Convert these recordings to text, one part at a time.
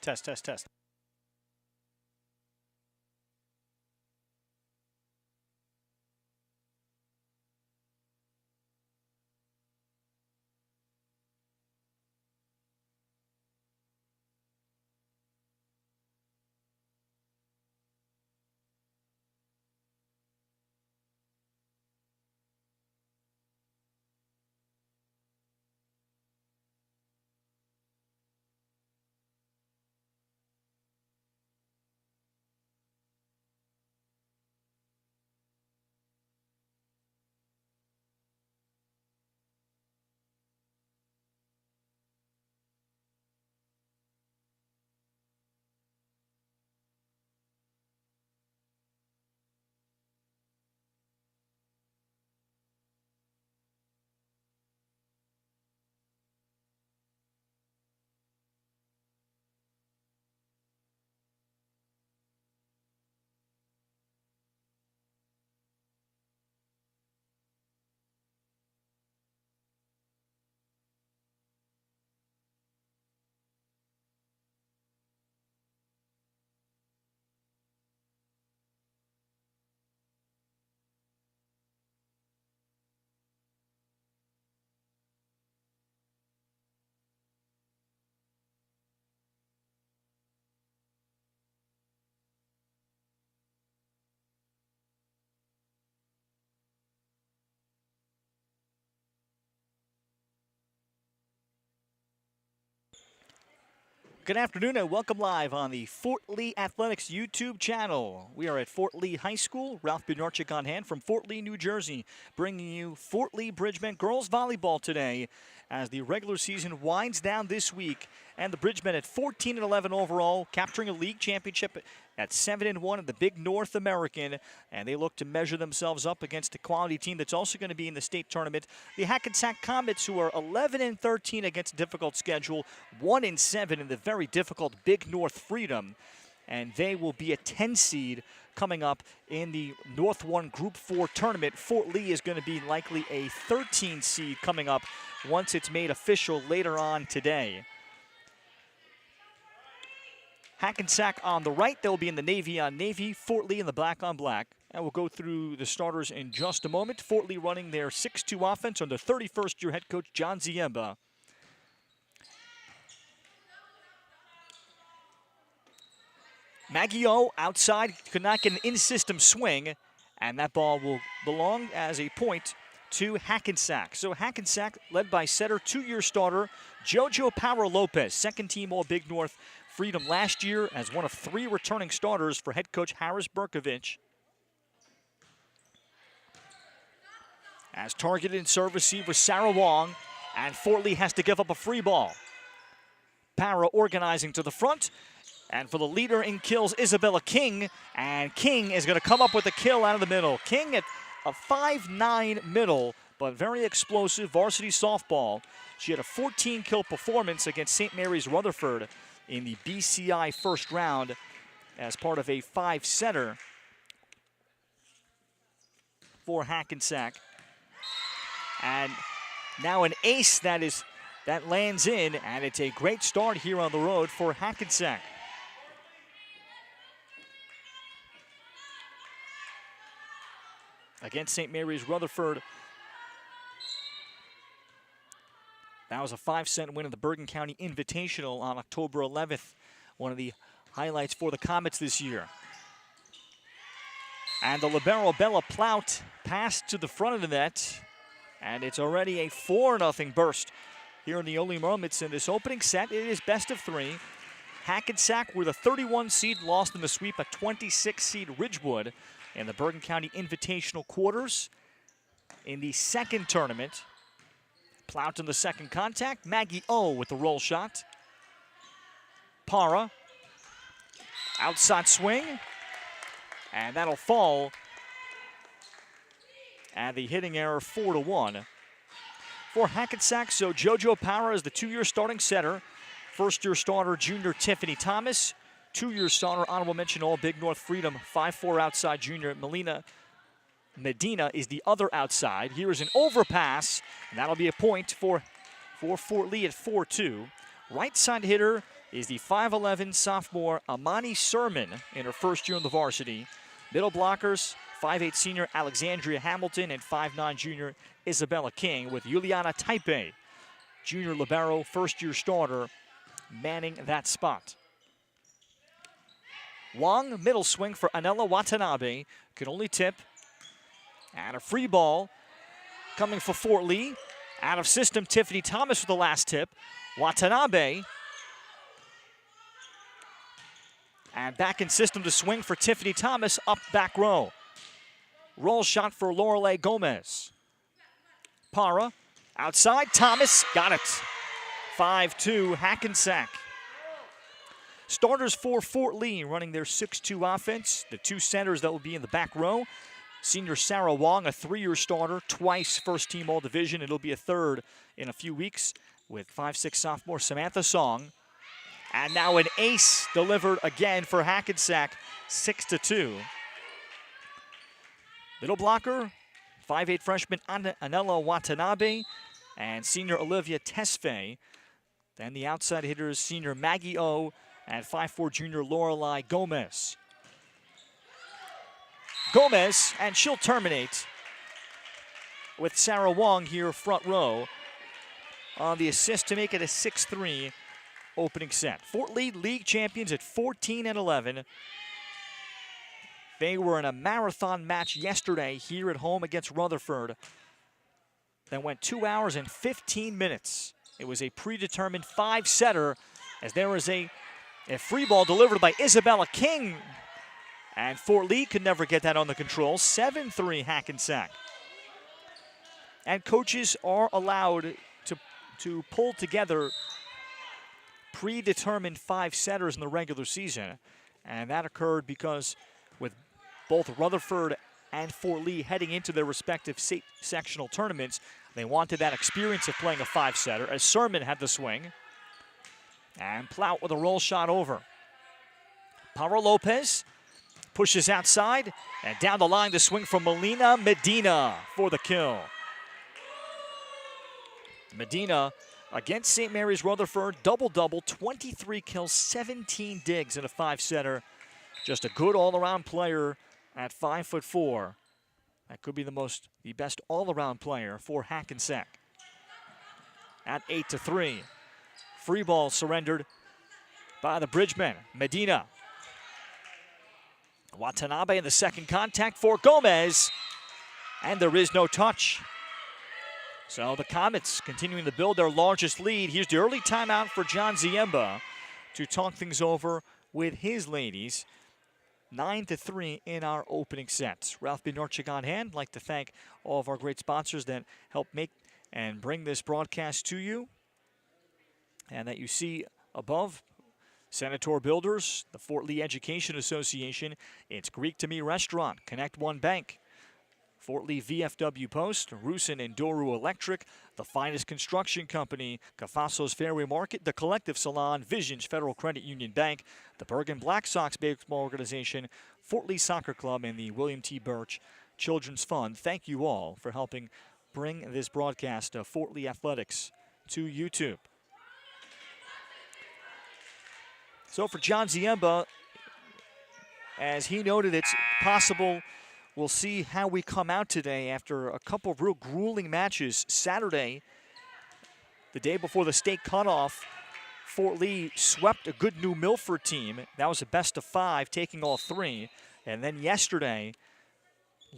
Test, test, test. Good afternoon and welcome live on the Fort Lee Athletics YouTube channel. We are at Fort Lee High School. Ralph Bednarchik on hand from Fort Lee, New Jersey, bringing you Fort Lee Bridgman girls volleyball today as the regular season winds down this week. And the Bridgmen at 14-11 overall, capturing a league championship at 7-1 in the Big North American. And they look to measure themselves up against a quality team that's also going to be in the state tournament. The Hackensack Comets, who are 11-13 against a difficult schedule, 1-7 in the very difficult Big North Freedom. And they will be a 10 seed coming up in the North 1 Group 4 tournament. Fort Lee is going to be likely a 13 seed coming up once it's made official later on today. Hackensack on the right, they'll be in the navy on navy, Fort Lee in the black on black. And we'll go through the starters in just a moment. Fort Lee running their 6-2 offense under 31st year head coach John Ziemba. Maggie O outside, could not get an in-system swing, and that ball will belong as a point to Hackensack. So Hackensack led by setter, 2-year starter Jojo Power Lopez, second team All Big North Freedom last year as one of 3 returning starters for head coach Harris Berkovich. As targeted in serve receiver Sarah Wong, and Fort Lee has to give up a free ball. Para organizing to the front, and for the leader in kills, Isabella King, and King is going to come up with a kill out of the middle. King at a 5'9" middle, but very explosive varsity softball. She had a 14-kill performance against St. Mary's Rutherford in the BCI first round as part of a 5-setter for Hackensack. And now an ace that lands in, and it's a great start here on the road for Hackensack. Against St. Mary's Rutherford. That was a 5-set win in the Bergen County Invitational on October 11th. One of the highlights for the Comets this year. And the libero Bella Plout passed to the front of the net. And it's already a 4-0 burst here in the only moments in this opening set. It is best of 3. Hackensack with a 31 seed lost in the sweep, a 26 seed Ridgewood in the Bergen County Invitational quarters. In the second tournament, Plout in the second contact. Maggie O with the roll shot. Para. Outside swing. And that'll fall. And the hitting error 4-1 for Hackensack. So Jojo Para is the 2-year starting setter. First-year starter, junior Tiffany Thomas. 2-year starter, honorable mention, All Big North Freedom, 5'4" outside junior Melina Medina is the other outside. Here is an overpass, and that'll be a point for Fort Lee at 4-2. Right side hitter, is the 5'11 sophomore Amani Sermon in her first year in the varsity. Middle blockers, 5'8 senior Alexandria Hamilton and 5'9 junior Isabella King, with Juliana Taipe, junior libero, first-year starter, manning that spot. Wong, middle swing for Anela Watanabe, can only tip. And a free ball coming for Fort Lee. Out of system, Tiffany Thomas for the last tip. Watanabe. And back in system to swing for Tiffany Thomas, up back row. Roll shot for Lorelei Gomez. Para, outside, Thomas, got it. 5-2, Hackensack. Starters for Fort Lee running their 6-2 offense. The two centers that will be in the back row. Senior Sarah Wong, a 3-year starter, twice first-team All-Division. It'll be a third in a few weeks with 5'6 sophomore Samantha Song. And now an ace delivered again for Hackensack, 6-2. Middle blocker, 5'8 freshman Anela Watanabe and senior Olivia Tesfaye. Then the outside hitters, senior Maggie O and 5'4 junior Lorelei Gomez. Gomez, and she'll terminate with Sarah Wong here front row on the assist to make it a 6-3 opening set. Fort Lee league champions at 14-11. They were in a marathon match yesterday here at home against Rutherford that went 2 hours and 15 minutes. It was a predetermined 5-setter as there was a free ball delivered by Isabella King. And Fort Lee could never get that under control. 7-3 Hackensack. And coaches are allowed to pull together predetermined 5-setters in the regular season. And that occurred because with both Rutherford and Fort Lee heading into their respective sectional tournaments, they wanted that experience of playing a 5-setter as Sermon had the swing. And Plout with a roll shot over. Para Lopez pushes outside, and down the line the swing from Melina Medina for the kill. Medina against St. Mary's Rutherford, double-double, 23 kills, 17 digs in a 5-setter. Just a good all-around player at 5'4". That could be the best all-around player for Hackensack. At 8-3. Free ball surrendered by the Bridgemen. Medina. Watanabe in the second contact for Gomez. And there is no touch. So the Comets continuing to build their largest lead. Here's the early timeout for John Ziemba to talk things over with his ladies. 9-3 in our opening set. Ralph Bjornchik on hand. I'd like to thank all of our great sponsors that help make and bring this broadcast to you. And that you see above, Senator Builders, the Fort Lee Education Association, It's Greek to Me Restaurant, Connect One Bank, Fort Lee VFW Post, Rusin and Doru Electric, The Finest Construction Company, Cafaso's Fairway Market, The Collective Salon, Visions Federal Credit Union Bank, the Bergen Black Sox Baseball Organization, Fort Lee Soccer Club, and the William T. Birch Children's Fund. Thank you all for helping bring this broadcast of Fort Lee Athletics to YouTube. So for John Ziemba, as he noted, it's possible we'll see how we come out today after a couple of real grueling matches. Saturday, the day before the state cutoff, Fort Lee swept a good New Milford team. That was a best-of-5, taking all 3. And then yesterday,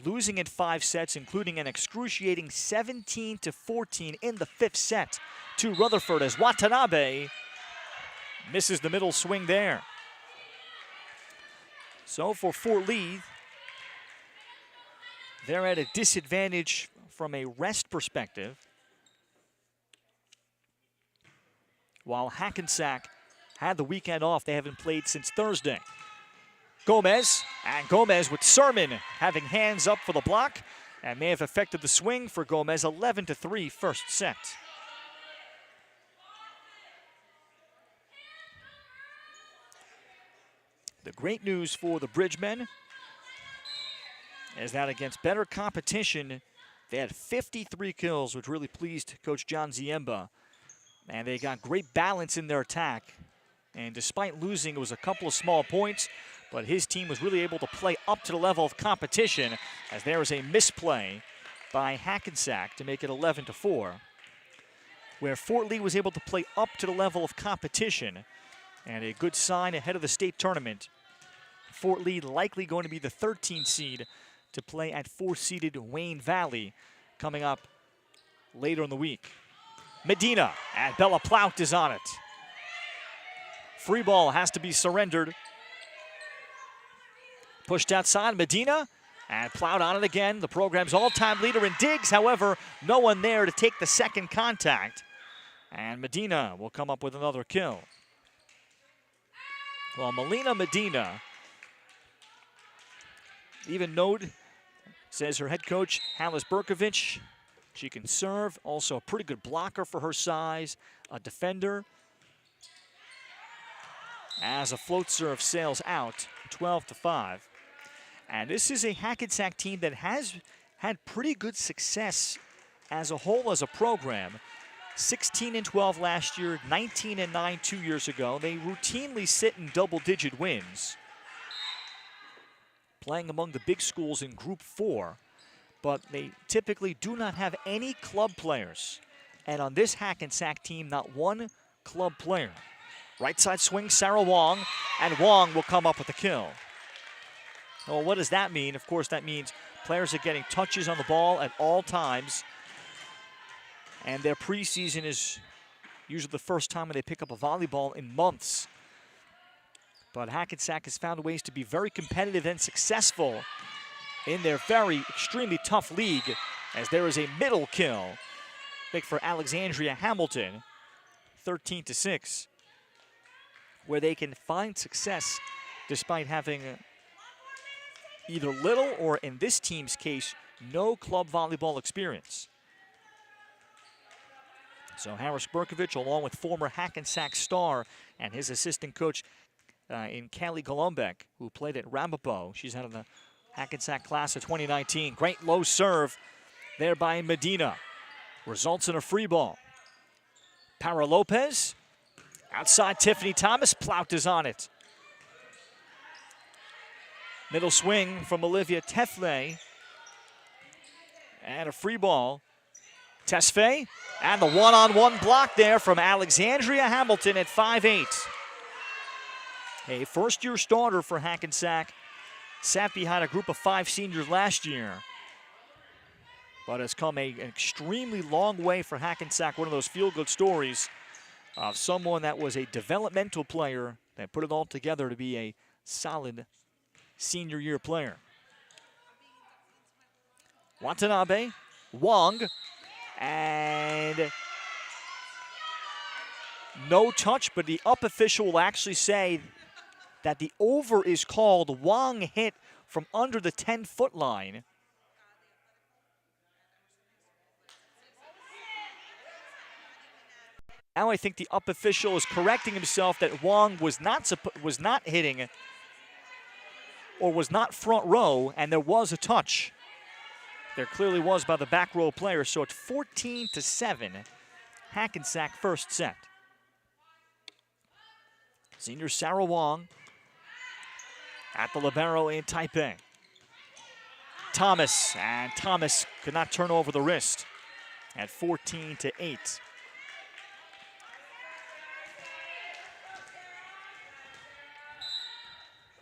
losing in 5 sets, including an excruciating 17-14 in the 5th set to Rutherford as Watanabe misses the middle swing there. So for Fort Lee, they're at a disadvantage from a rest perspective, while Hackensack had the weekend off. They haven't played since Thursday. Gomez, and Gomez with Sermon having hands up for the block, and may have affected the swing for Gomez. 11-3 first set. The great news for the Bridgemen is that against better competition, they had 53 kills, which really pleased Coach John Ziemba. And they got great balance in their attack. And despite losing, it was a couple of small points, but his team was really able to play up to the level of competition, as there was a misplay by Hackensack to make it 11-4, where Fort Lee was able to play up to the level of competition, and a good sign ahead of the state tournament. Fort Lee likely going to be the 13th seed to play at 4-seeded Wayne Valley coming up later in the week. Medina, and Bella Plout is on it. Free ball has to be surrendered. Pushed outside, Medina, and Plout on it again. The program's all-time leader in digs, however, no one there to take the second contact. And Medina will come up with another kill. Well, Melina Medina, even note, says her head coach, Halis Berkovic, she can serve, also a pretty good blocker for her size, a defender. As a float serve sails out, 12-5. And this is a Hackensack team that has had pretty good success as a whole as a program. 16-12 last year, 19-9 2 years ago. They routinely sit in double-digit wins, playing among the big schools in Group 4, but they typically do not have any club players. And on this Hackensack team, not one club player. Right side swing, Sarah Wong, and Wong will come up with the kill. Well, what does that mean? Of course, that means players are getting touches on the ball at all times, and their preseason is usually the first time when they pick up a volleyball in months. But Hackensack has found ways to be very competitive and successful in their very extremely tough league, as there is a middle kill. Big for Alexandria Hamilton, 13-6, where they can find success despite having either little or, in this team's case, no club volleyball experience. So Haris Berkovic, along with former Hackensack star and his assistant coach in Callie Golombek, who played at Ramapo. She's out of the Hackensack class of 2019. Great low serve there by Medina. Results in a free ball. Para Lopez, outside Tiffany Thomas, Plout is on it. Middle swing from Olivia Tefle. And a free ball. Tesfaye, and the one-on-one block there from Alexandria Hamilton at 5'8". A first-year starter for Hackensack. Sat behind a group of 5 seniors last year, but has come an extremely long way for Hackensack. One of those feel-good stories of someone that was a developmental player that put it all together to be a solid senior year player. Watanabe, Wong, and no touch, but the up official will actually say that the over is called. Wong hit from under the 10-foot line. Now I think the up official is correcting himself that Wong was not hitting or was not front row, and there was a touch. There clearly was by the back row player, so it's 14-7. Hackensack first set. Senior Sarah Wong at the libero in Taipei. Thomas, and Thomas could not turn over the wrist at 14-8.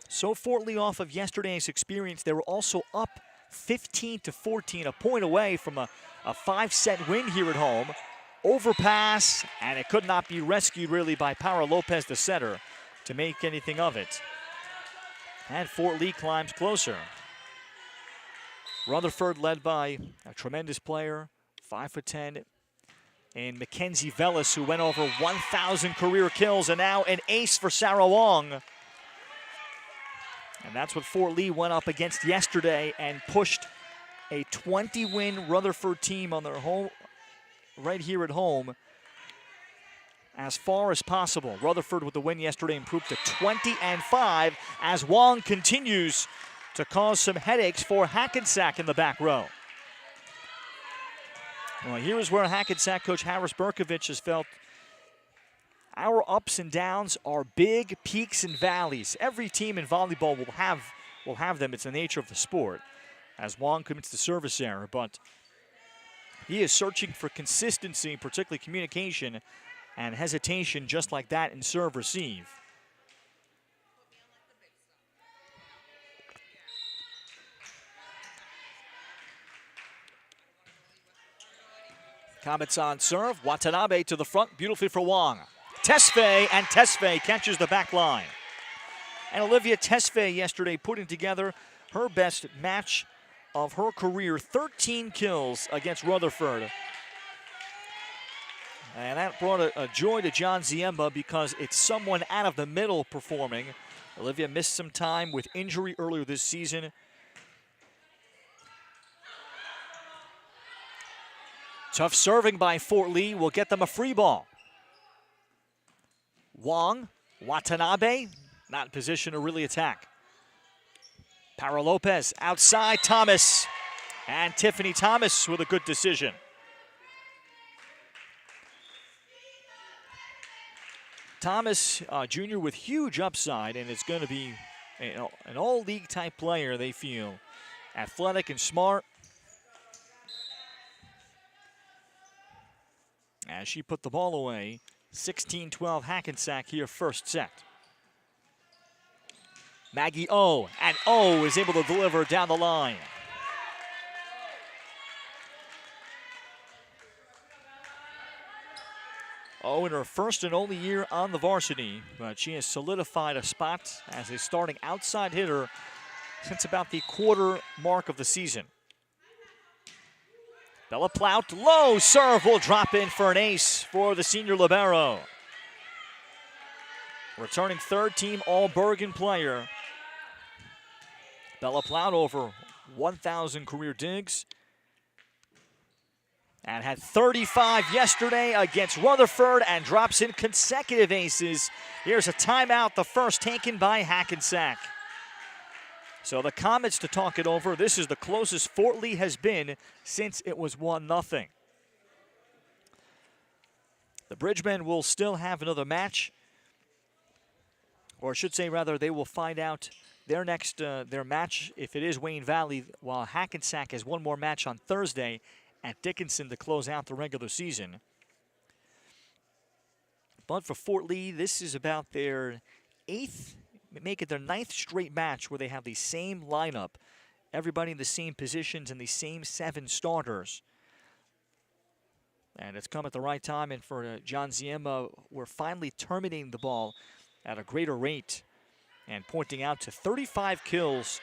So Fort Lee, off of yesterday's experience, they were also up 15-14, a point away from a 5-set win here at home. Overpass, and it could not be rescued really by Para Lopez, the setter, to make anything of it. And Fort Lee climbs closer. Rutherford led by a tremendous player, 5'10", and Mackenzie Vellis, who went over 1,000 career kills, and now an ace for Sarah Wong. And that's what Fort Lee went up against yesterday and pushed a 20-win Rutherford team on their home, right here at home, as far as possible. Rutherford with the win yesterday improved to 20-5 as Wong continues to cause some headaches for Hackensack in the back row. Well, here is where Hackensack coach Haris Berkovic has felt Our ups and downs are big peaks and valleys. Every team in volleyball will have them. It's the nature of the sport. As Wong commits the service error, but he is searching for consistency, particularly communication and hesitation, just like that in serve receive. Comets on serve. Watanabe to the front, beautifully for Wong. Tesfaye, and Tesfaye catches the back line. And Olivia Tesfaye yesterday putting together her best match of her career, 13 kills against Rutherford. And that brought a joy to John Ziemba because it's someone out of the middle performing. Olivia missed some time with injury earlier this season. Tough serving by Fort Lee will get them a free ball. Wong, Watanabe, not in position to really attack. Para Lopez outside, Thomas. And Tiffany Thomas with a good decision. Thomas, Jr. with huge upside, and it's going to be an all-league type player, they feel. Athletic and smart. As she put the ball away, 16-12 Hackensack here, first set. Maggie O, and O is able to deliver down the line. O in her first and only year on the varsity, but she has solidified a spot as a starting outside hitter since about the quarter mark of the season. Bella Plout, low serve will drop in for an ace for the senior libero. Returning third team All-Bergen player. Bella Plout over 1,000 career digs. And had 35 yesterday against Rutherford and drops in consecutive aces. Here's a timeout, the first taken by Hackensack. So the Comets to talk it over. This is the closest Fort Lee has been since it was 1-0. The Bridgemen will still have another match. Or I should say, rather, they will find out their next their match, if it is Wayne Valley, while Hackensack has one more match on Thursday at Dickinson to close out the regular season. But for Fort Lee, this is about their make it their 9th straight match where they have the same lineup, everybody in the same positions and the same 7 starters. And it's come at the right time, and for John Ziemba, we're finally terminating the ball at a greater rate and pointing out to 35 kills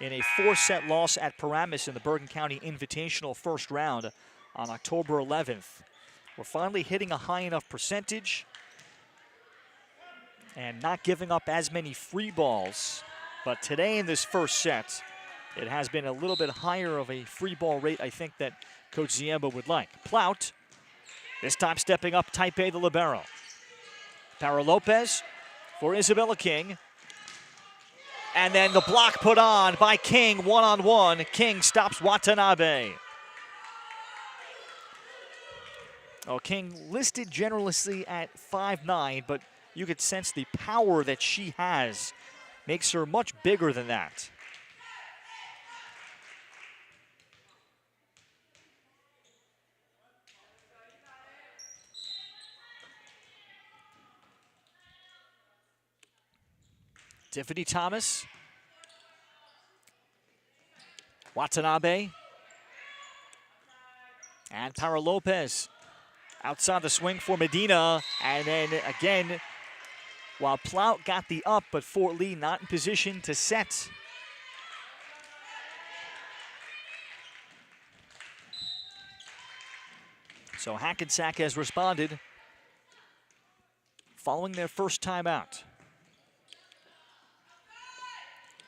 in a 4-set loss at Paramus in the Bergen County Invitational first round on October 11th. We're finally hitting a high enough percentage and not giving up as many free balls. But today in this first set, it has been a little bit higher of a free ball rate, I think, that Coach Ziemba would like. Plout, this time stepping up, type A, the libero. Para Lopez for Isabella King. And then the block put on by King, one-on-one. King stops Watanabe. Oh, King listed generously at 5'9", but you could sense the power that she has. Makes her much bigger than that. Tiffany Thomas. Watanabe. And Para Lopez outside the swing for Medina. And then again, while Plout got the up, but Fort Lee not in position to set. So Hackensack has responded following their first timeout.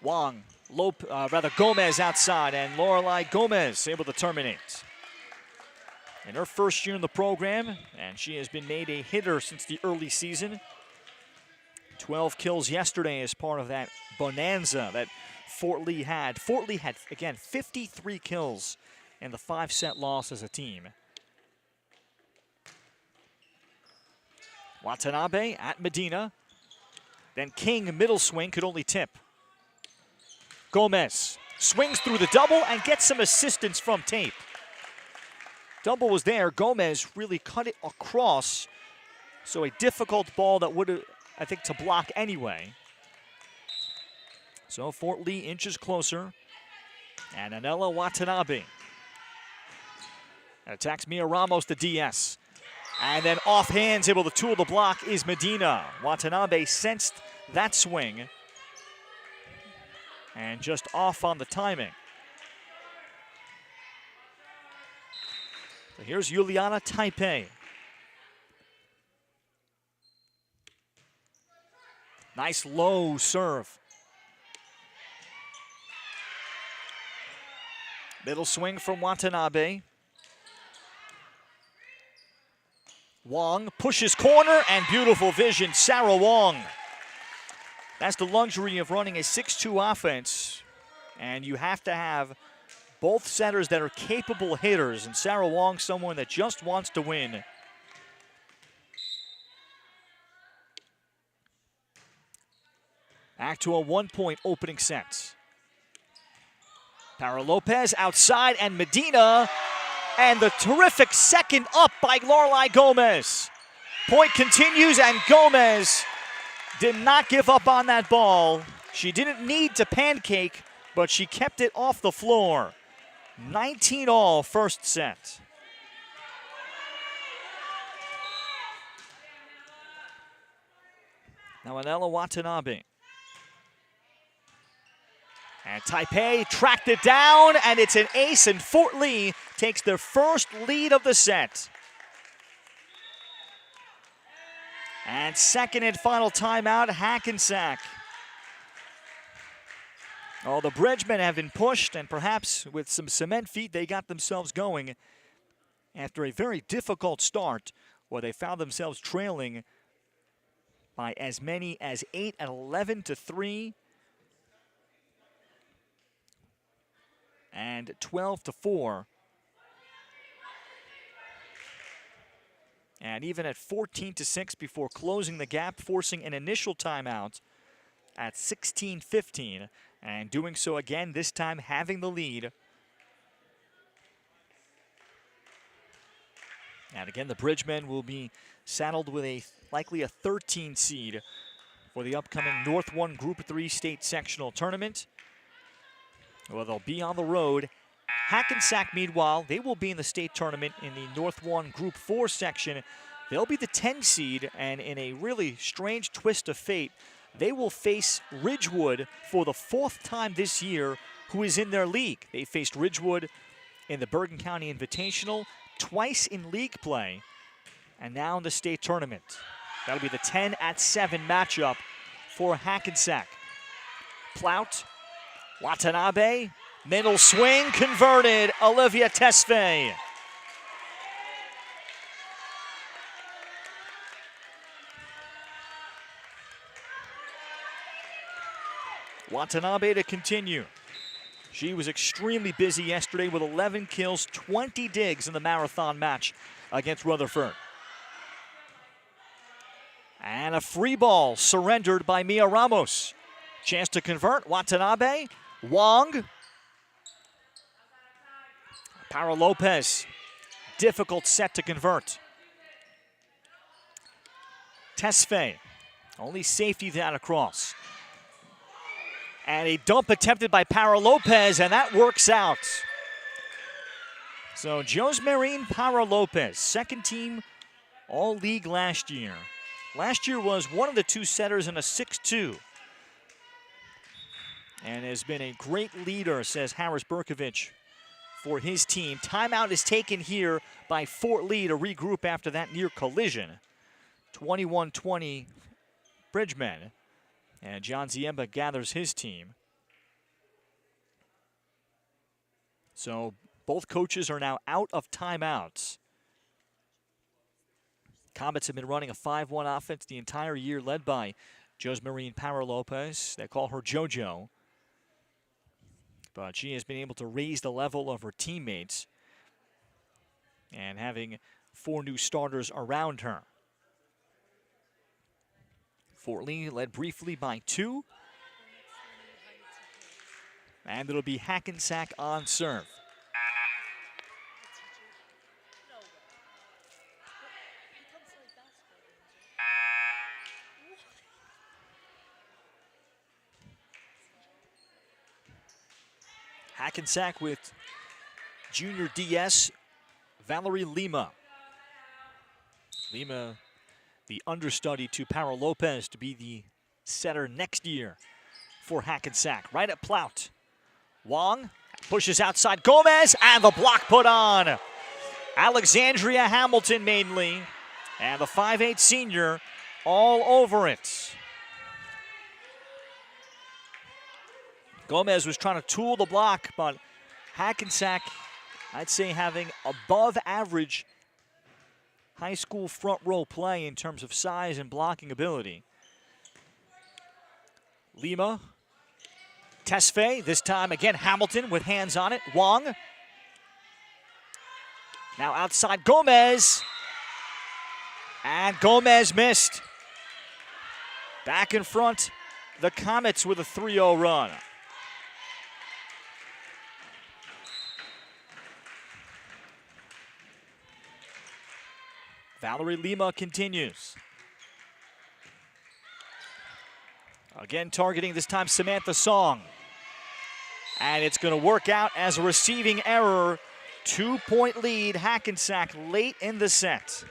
Wong, Gomez outside, and Lorelai Gomez able to terminate. In her first year in the program, and she has been made a hitter since the early season. 12 kills yesterday as part of that bonanza that Fort Lee had. Fort Lee had, again, 53 kills in the 5-set loss as a team. Watanabe at Medina. Then King, middle swing, could only tip. Gomez swings through the double and gets some assistance from tape. Double was there. Gomez really cut it across. So a difficult ball that would have, I think, to block anyway. So Fort Lee inches closer. And Anela Watanabe attacks Mia Ramos, the DS. And then off hands, able to tool the block is Medina. Watanabe sensed that swing. And just off on the timing. So here's Juliana Taipei. Nice low serve. Middle swing from Watanabe. Wong pushes corner and beautiful vision, Sarah Wong. That's the luxury of running a 6-2 offense. And you have to have both setters that are capable hitters. And Sarah Wong, someone that just wants to win. Back to a 1-point opening set. Para Lopez outside and Medina. And the terrific second up by Lorelai Gomez. Point continues and Gomez did not give up on that ball. She didn't need to pancake, but she kept it off the floor. 19-all first set. Now Anela Watanabe. And Taipei tracked it down, and it's an ace, and Fort Lee takes their first lead of the set. And second and final timeout, Hackensack. Oh, the Bridgemen have been pushed, and perhaps with some cement feet, they got themselves going after a very difficult start where they found themselves trailing by as many as 8 and 11 to 3. And 12 to 4. And even at 14 to 6 before closing the gap, forcing an initial timeout at 16-15. And doing so again, this time having the lead. And again, the Bridgemen will be saddled with likely a 13 seed for the upcoming North 1 Group 3 state sectional tournament. Well, they'll be on the road. Hackensack, meanwhile, they will be in the state tournament in the North 1 Group 4 section. They'll be the 10 seed, and in a really strange twist of fate, they will face Ridgewood for the 4th time this year, who is in their league. They faced Ridgewood in the Bergen County Invitational, twice in league play, and now in the state tournament. That'll be the 10-7 matchup for Hackensack. Plout. Watanabe, middle swing, converted, Olivia Tesfaye. Watanabe to continue. She was extremely busy yesterday with 11 kills, 20 digs in the marathon match against Rutherford. And a free ball surrendered by Mia Ramos. Chance to convert, Watanabe. Wong. Para Lopez. Difficult set to convert. Tesfaye. Only safety that across. And a dump attempted by Para Lopez, and that works out. So Josmarine Para Lopez, second team All-League last year. Last year was one of the two setters in a 6-2. And has been a great leader, says Harris Berkovich, for his team. Timeout is taken here by Fort Lee to regroup after that near collision. 21-20 Bridgemen. And John Ziemba gathers his team. So both coaches are now out of timeouts. Comets have been running a 5-1 offense the entire year, led by Josmarine Para Lopez. They call her JoJo. But she has been able to raise the level of her teammates and having 4 new starters around her. Fort Lee led briefly by 2. And it'll be Hackensack on serve. Hackensack with junior DS, Valerie Lima. Lima, the understudy to Para Lopez to be the setter next year for Hackensack. Right at Plout. Wong pushes outside Gomez, and the block put on. Alexandria Hamilton mainly, and the 5'8" senior all over it. Gomez was trying to tool the block, but Hackensack, I'd say, having above average high school front row play in terms of size and blocking ability. Lima, Tesfaye, this time again Hamilton with hands on it. Wong. Now outside Gomez. And Gomez missed. Back in front, the Comets with a 3-0 run. Valerie Lima continues. Again targeting this time Samantha Song. And it's going to work out as a receiving error. 2-point lead, Hackensack late in the set.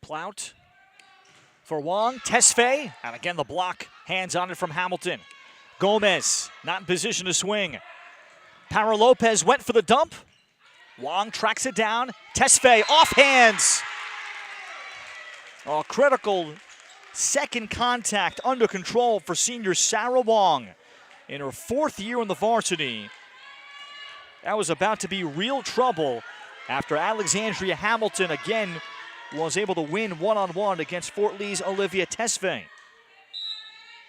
Plout for Wong, Tesfaye, and again the block, hands on it from Hamilton. Gomez, not in position to swing. Para Lopez went for the dump. Wong tracks it down. Tesfaye off hands. Oh, critical second contact under control for senior Sarah Wong in her 4th year in the varsity. That was about to be real trouble after Alexandria Hamilton again was able to win one-on-one against Fort Lee's Olivia Tesfaye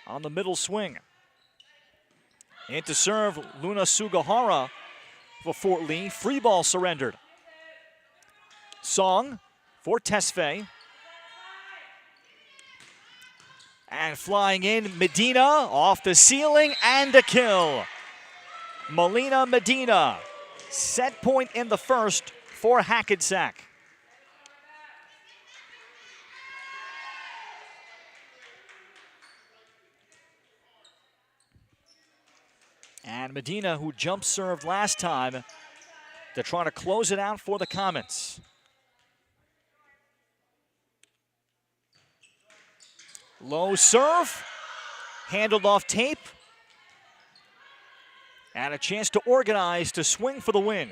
on the middle swing. And to serve Luna Sugahara for Fort Lee. Free ball surrendered. Song for Tesfaye. And flying in, Medina off the ceiling and a kill. Melina Medina, set point in the first for Hackensack. And Medina, who jump served last time, they're trying to close it out for the Comets. Low serve, handled off tape. And a chance to organize to swing for the win.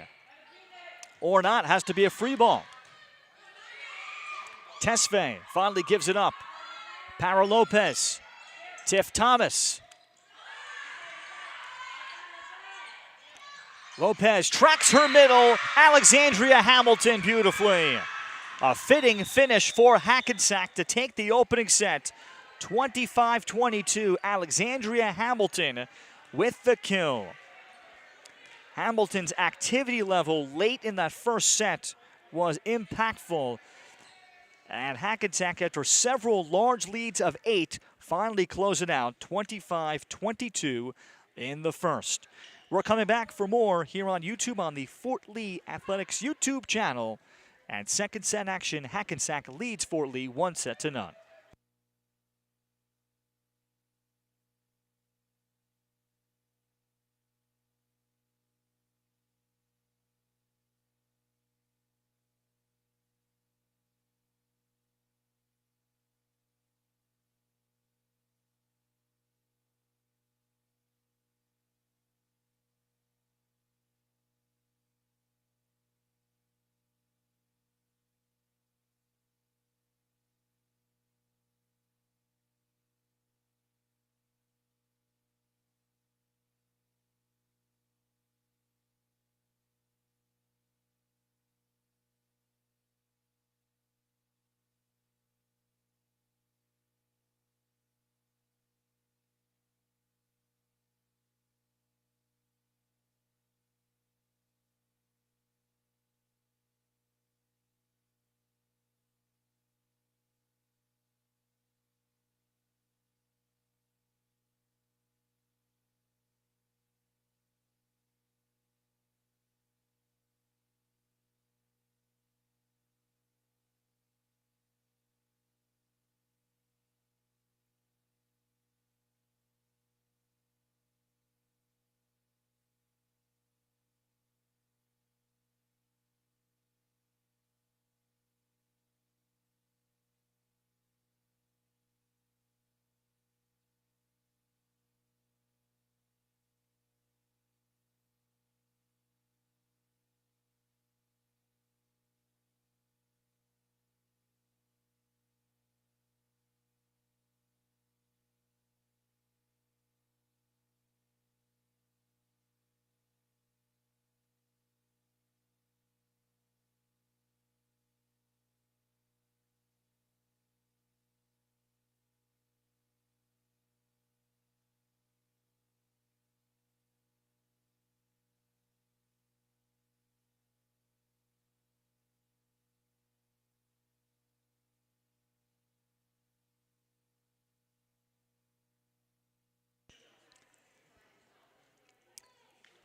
Or not, has to be a free ball. Tesfaye finally gives it up. Para Lopez, Tiff Thomas. Lopez tracks her middle. Alexandria Hamilton beautifully. A fitting finish for Hackensack to take the opening set. 25-22, Alexandria Hamilton with the kill. Hamilton's activity level late in that first set was impactful. And Hackensack, after several large leads of 8, finally closed it out 25-22 in the first. We're coming back for more here on YouTube on the Fort Lee Athletics YouTube channel. And second set action, Hackensack leads Fort Lee 1-0.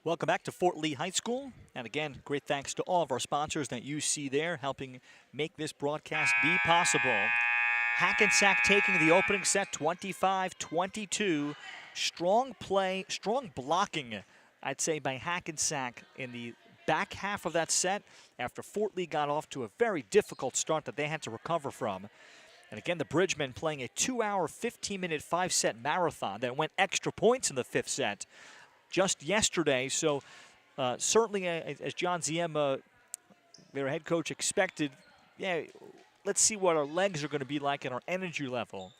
Welcome back to Fort Lee High School. And again, great thanks to all of our sponsors that you see there helping make this broadcast be possible. Hackensack taking the opening set 25-22. Strong play, strong blocking, I'd say, by Hackensack in the back half of that set after Fort Lee got off to a very difficult start that they had to recover from. And again, the Bridgemen playing a 2-hour, 15-minute, 5-set marathon that went extra points in the 5th set just yesterday. So certainly, as John Ziemba, their head coach, expected, yeah, let's see what our legs are going to be like and our energy level.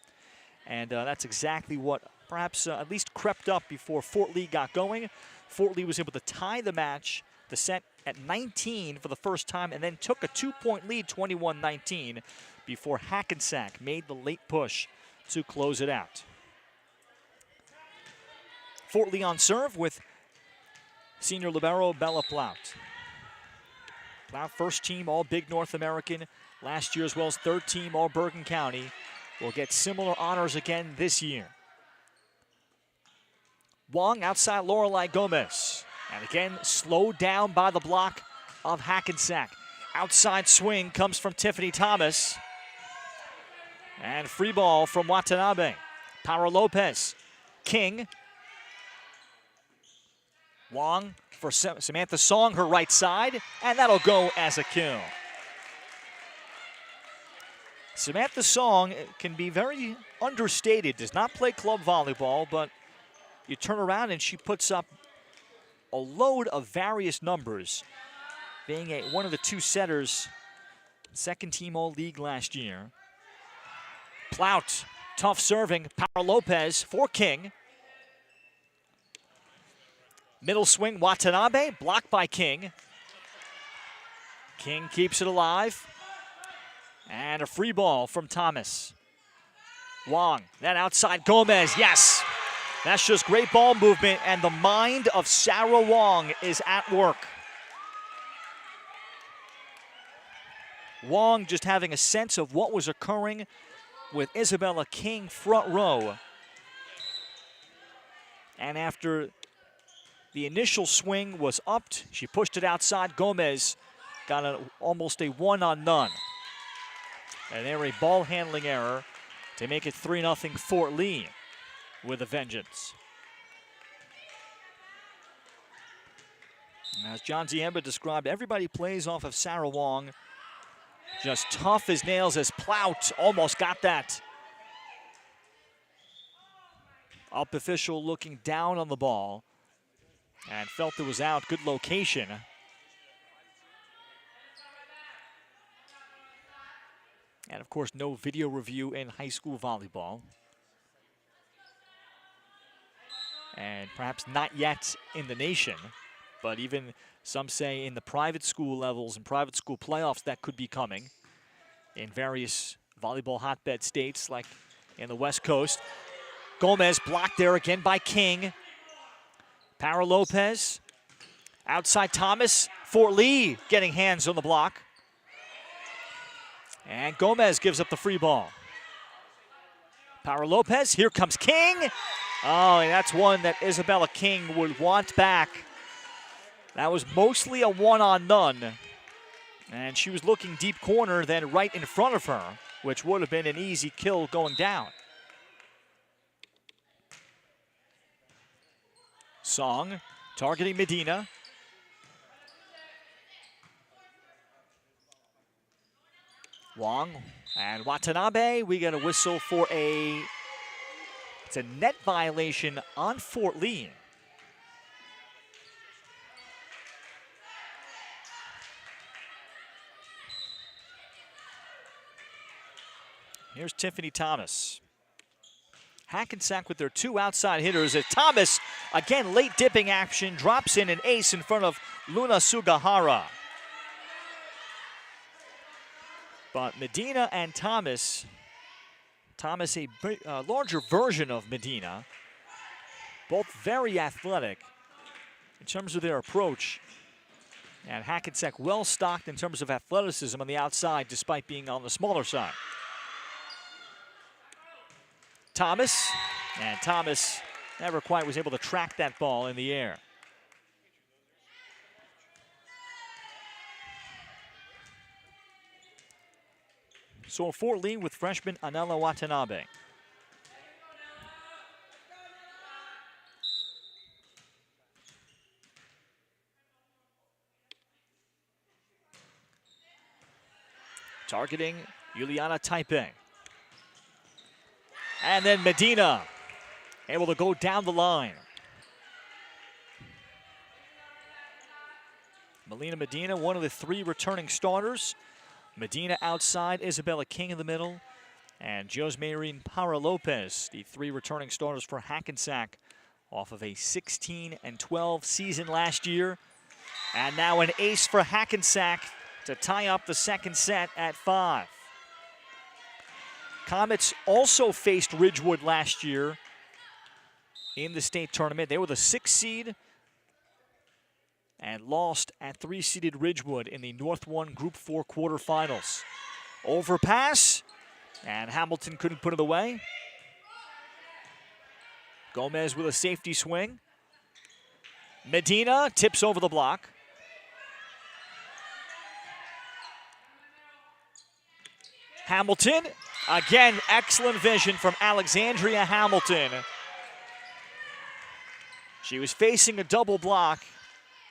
And that's exactly what perhaps at least crept up before Fort Lee got going. Fort Lee was able to tie the match, the set at 19 for the first time, and then took a 2-point lead, 21-19, before Hackensack made the late push to close it out. Fort Lee on serve with senior libero Bella Plout. Plout, first team All-Big North American last year, as well as third team All-Bergen County. Will get similar honors again this year. Wong outside Lorelei Gomez. And again, slowed down by the block of Hackensack. Outside swing comes from Tiffany Thomas. And free ball from Watanabe. Power Lopez. King. Wong for Samantha Song, her right side, and that'll go as a kill. Samantha Song can be very understated, does not play club volleyball, but you turn around and she puts up a load of various numbers, being one of the 2 setters, second team All-League last year. Plout, tough serving, Power Lopez for King. Middle swing, Watanabe, blocked by King. King keeps it alive. And a free ball from Thomas. Wong, then outside Gomez, yes. That's just great ball movement, and the mind of Sarah Wong is at work. Wong just having a sense of what was occurring with Isabella King front row. And after the initial swing was upped, she pushed it outside. Gomez got almost a 1-on-none. And there a ball handling error to make it 3-0 Fort Lee with a vengeance. As John Ziemba described, everybody plays off of Sarah Wong. Just tough as nails as Plout almost got that. Up official looking down on the ball and felt it was out. Good location. And of course, no video review in high school volleyball. And perhaps not yet in the nation, but even some say in the private school levels and private school playoffs that could be coming in various volleyball hotbed states like in the West Coast. Gomez blocked there again by King. Power Lopez. Outside Thomas. Fort Lee getting hands on the block. And Gomez gives up the free ball. Power Lopez. Here comes King. Oh, and that's one that Isabella King would want back. That was mostly a 1-on-none. And she was looking deep corner, then right in front of her, which would have been an easy kill going down. Song targeting Medina. Wong and Watanabe. We get a whistle for it's a net violation on Fort Lee. Here's Tiffany Thomas. Hackensack with their 2 outside hitters. As Thomas, again, late dipping action, drops in an ace in front of Luna Sugahara. But Medina and Thomas, a larger version of Medina, both very athletic in terms of their approach. And Hackensack well stocked in terms of athleticism on the outside, despite being on the smaller side. Thomas, and Thomas never quite was able to track that ball in the air. So Fort Lee with freshman Anela Watanabe. Targeting Juliana Taipei. And then Medina able to go down the line. Melina Medina, one of the 3 returning starters. Medina outside, Isabella King in the middle, and Josmarine Para Lopez, the 3 returning starters for Hackensack, off of a 16-12 season last year. And now an ace for Hackensack to tie up the second set at 5. Comets also faced Ridgewood last year in the state tournament. They were the 6th seed and lost at 3-seeded Ridgewood in the North 1 Group 4 quarterfinals. Overpass, and Hamilton couldn't put it away. Gomez with a safety swing. Medina tips over the block. Hamilton, again, excellent vision from Alexandria Hamilton. She was facing a double block,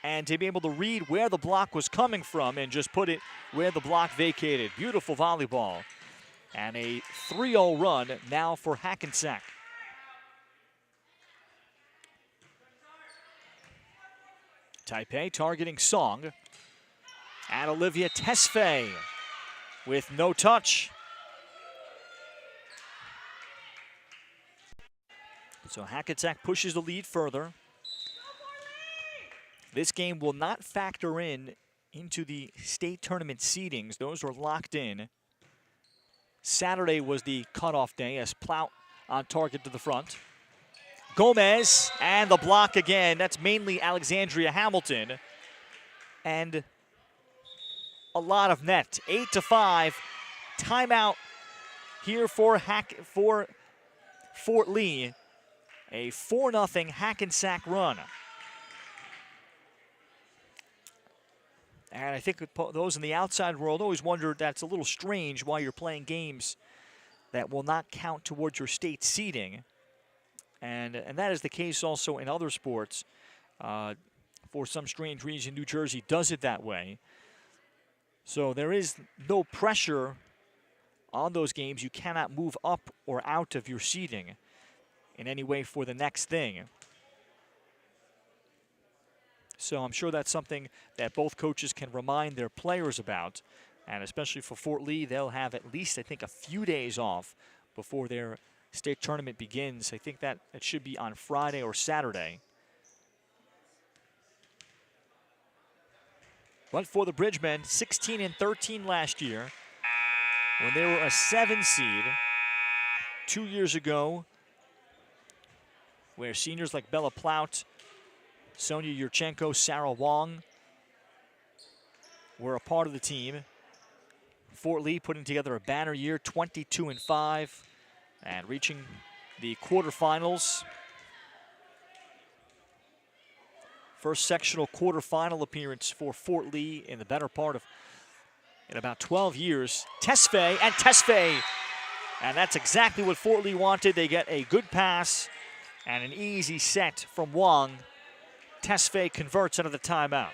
and to be able to read where the block was coming from and just put it where the block vacated. Beautiful volleyball. And a 3-0 run now for Hackensack. Taipei targeting Song. And Olivia Tesfaye with no touch. So Hackensack pushes the lead further. This game will not factor into the state tournament seedings. Those were locked in. Saturday was the cutoff day as Plout on target to the front. Gomez and the block again. That's mainly Alexandria Hamilton. And a lot of net. 8-5. Timeout here for Fort Lee. A 4-0 Hackensack run. And I think those in the outside world always wonder that's a little strange why you're playing games that will not count towards your state seeding. And that is the case also in other sports. For some strange reason, New Jersey does it that way. So there is no pressure on those games. You cannot move up or out of your seeding in any way for the next thing. So I'm sure that's something that both coaches can remind their players about. And especially for Fort Lee, they'll have at least, I think, a few days off before their state tournament begins. I think that it should be on Friday or Saturday. But for the Bridgemen, 16-13 last year, when they were a 7 seed 2 years ago, where seniors like Bella Plout, Sonia Yurchenko, Sarah Wong were a part of the team. Fort Lee putting together a banner year, 22-5, and reaching the quarterfinals. First sectional quarterfinal appearance for Fort Lee in the better part of in about 12 years. Tesfaye, and that's exactly what Fort Lee wanted. They get a good pass and an easy set from Wong. Tesfaye converts out of the timeout.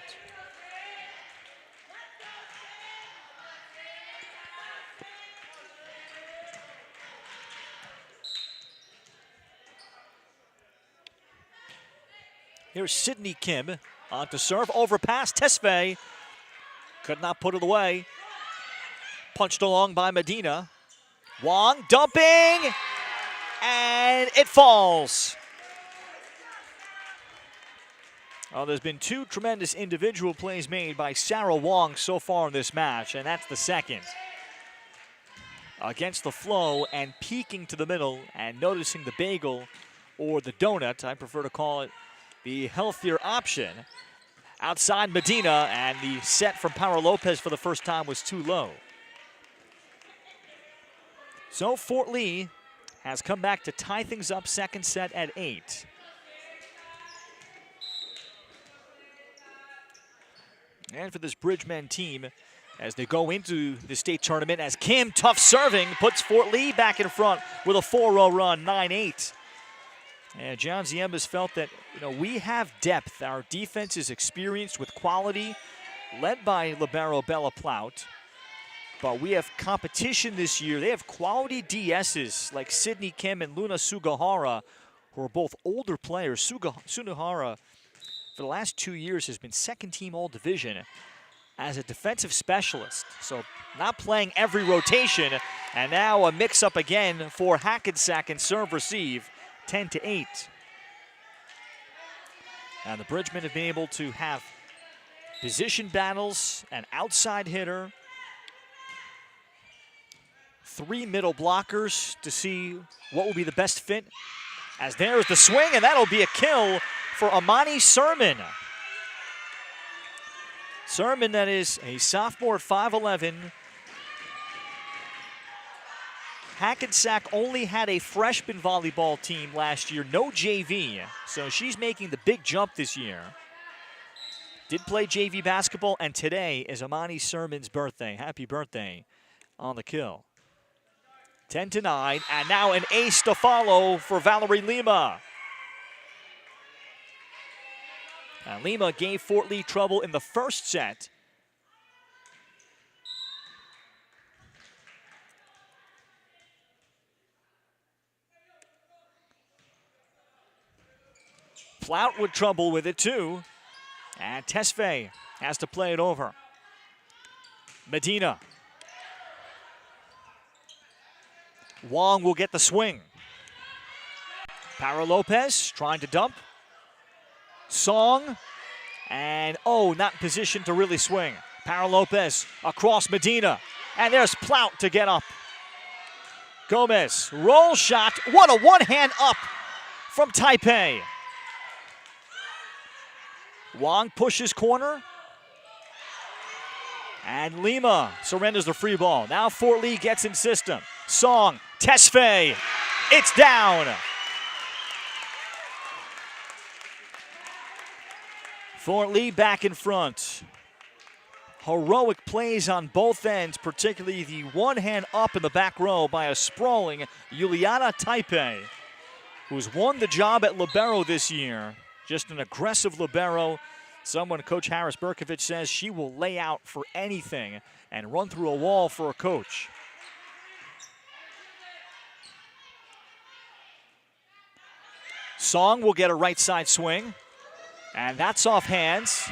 Here's Sydney Kim on to serve. Overpass. Tesfaye could not put it away. Punched along by Medina. Wong dumping, and it falls. Oh, there's been 2 tremendous individual plays made by Sarah Wong so far in this match, and that's the second. Against the flow and peeking to the middle and noticing the bagel or the donut, I prefer to call it the healthier option. Outside Medina, and the set from Para Lopez for the first time was too low. So Fort Lee has come back to tie things up, second set at 8. And for this Bridgemen team, as they go into the state tournament, as Kim, tough serving, puts Fort Lee back in front with a 4-0 run, 9-8. And John Ziemba's felt that, we have depth. Our defense is experienced with quality, led by libero Bella Plout. But we have competition this year. They have quality DSs like Sydney Kim and Luna Sugahara, who are both older players. Sugahara, for the last 2 years, has been second-team All-Division as a defensive specialist. So not playing every rotation. And now a mix-up again for Hackensack and serve-receive, 10-8. And the Bridgemen have been able to have position battles, an outside hitter, 3 middle blockers to see what will be the best fit. As there's the swing, and that'll be a kill for Amani Sermon. Sermon, that is a sophomore at 5'11". Hackensack only had a freshman volleyball team last year, no JV. So she's making the big jump this year. Did play JV basketball, and today is Amani Sermon's birthday. Happy birthday on the kill. 10-9, and now an ace to follow for Valerie Lima. And Lima gave Fort Lee trouble in the first set. Plout with trouble with it too. And Tesfaye has to play it over. Medina. Wong will get the swing. Para Lopez trying to dump. Song. And not positioned to really swing. Para Lopez across Medina. And there's Plout to get up. Gomez, roll shot. What a one-hand up from Taipei. Wong pushes corner. And Lima surrenders the free ball. Now Fort Lee gets in system. Song, Tesfaye, it's down. Fort Lee back in front. Heroic plays on both ends, particularly the one-hand up in the back row by a sprawling Juliana Taipei, who's won the job at libero this year. Just an aggressive libero. Someone Coach Harris Berkovich says she will lay out for anything and run through a wall for a coach. Song will get a right side swing. And that's off hands.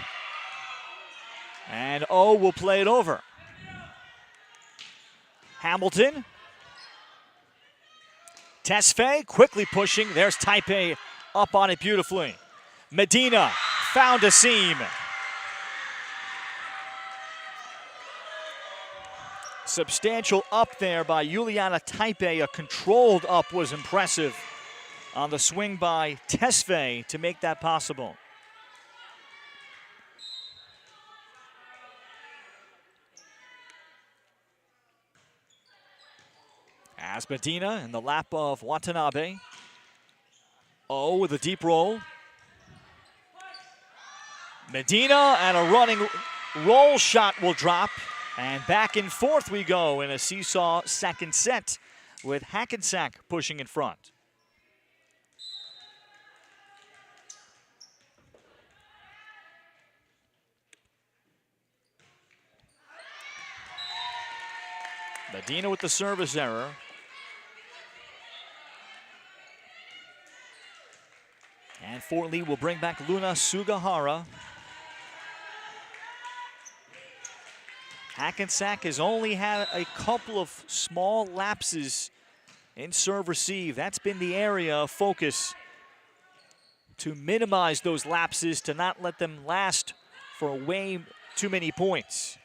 And will play it over. Hamilton. Tesfaye quickly pushing. There's Taipei up on it beautifully. Medina found a seam. Substantial up there by Juliana Taipei. A controlled up was impressive on the swing by Tesfaye to make that possible. As Medina in the lap of Watanabe. With a deep roll. Medina and a running roll shot will drop. And back and forth we go in a seesaw second set with Hackensack pushing in front. Medina with the service error. And Fort Lee will bring back Luna Sugahara. Hackensack has only had a couple of small lapses in serve-receive. That's been the area of focus, to minimize those lapses, to not let them last for way too many points.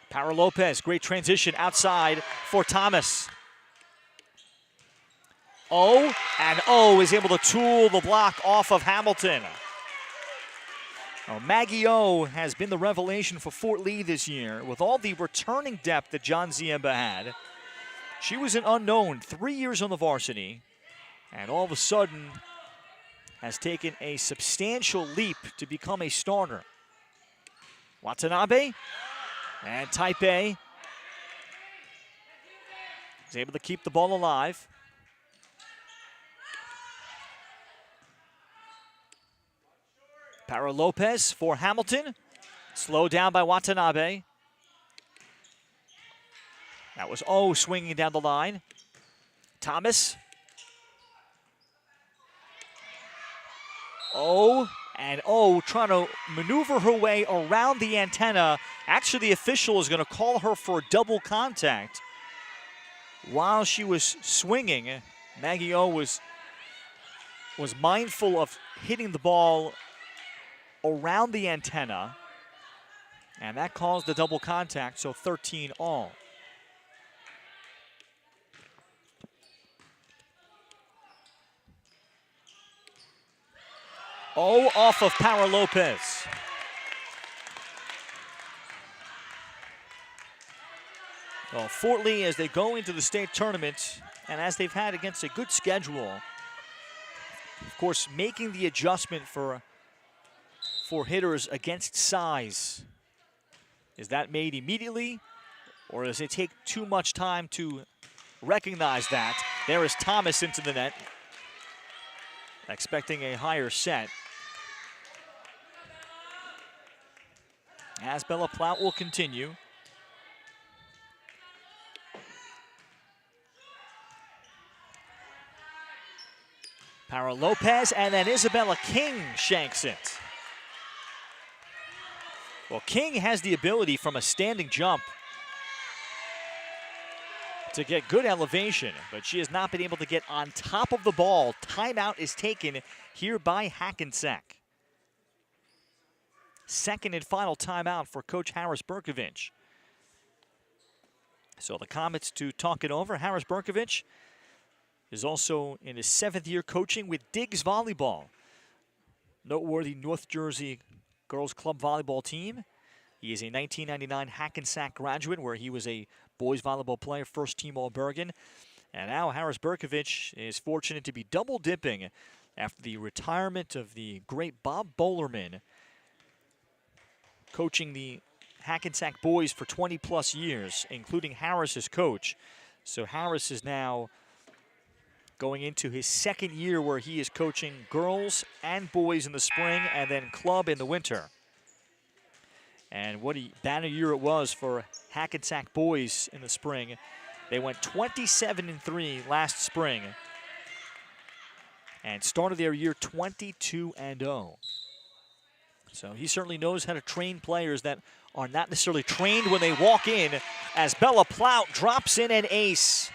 Para Lopez, great transition outside for Thomas. Is able to tool the block off of Hamilton. Maggie O has been the revelation for Fort Lee this year. With all the returning depth that John Ziemba had, she was an unknown, 3 years on the varsity, and all of a sudden has taken a substantial leap to become a starter. Watanabe, And Taipei is able to keep the ball alive. Para Lopez for Hamilton. Slowed down by Watanabe. That was O swinging down the line. Thomas. O trying to maneuver her way around the antenna. Actually, the official is going to call her for a double contact. While she was swinging, Maggie O was mindful of hitting the ball around the antenna, and that caused the double contact, so 13 all. O off of Para Lopez. Well, Fort Lee, as they go into the state tournament, and as they've had against a good schedule, of course, making the adjustment for hitters against size. Is that made immediately, or does it take too much time to recognize that? There is Thomas into the net, expecting a higher set. As Bella Plout will continue. Para Lopez, and then Isabella King shanks it. Well, King has the ability from a standing jump to get good elevation, but she has not been able to get on top of the ball. Timeout is taken here by Hackensack. Second and final timeout for Coach Harris Berkovich. So the Comets to talk it over. Harris Berkovich is also in his 7th year coaching with Diggs Volleyball. Noteworthy North Jersey girls club volleyball team. He is a 1999 Hackensack graduate where he was a boys volleyball player, first team All-Bergen. And now Harris Berkovich is fortunate to be double dipping after the retirement of the great Bob Bolerman, coaching the Hackensack boys for 20 plus years, including Harris as coach. So Harris is now going into his 2nd year where he is coaching girls and boys in the spring and then club in the winter. And what a banner year it was for Hackensack boys in the spring. They went 27-3 last spring and started their year 22-0. So he certainly knows how to train players that are not necessarily trained when they walk in, as Bella Plout drops in an ace.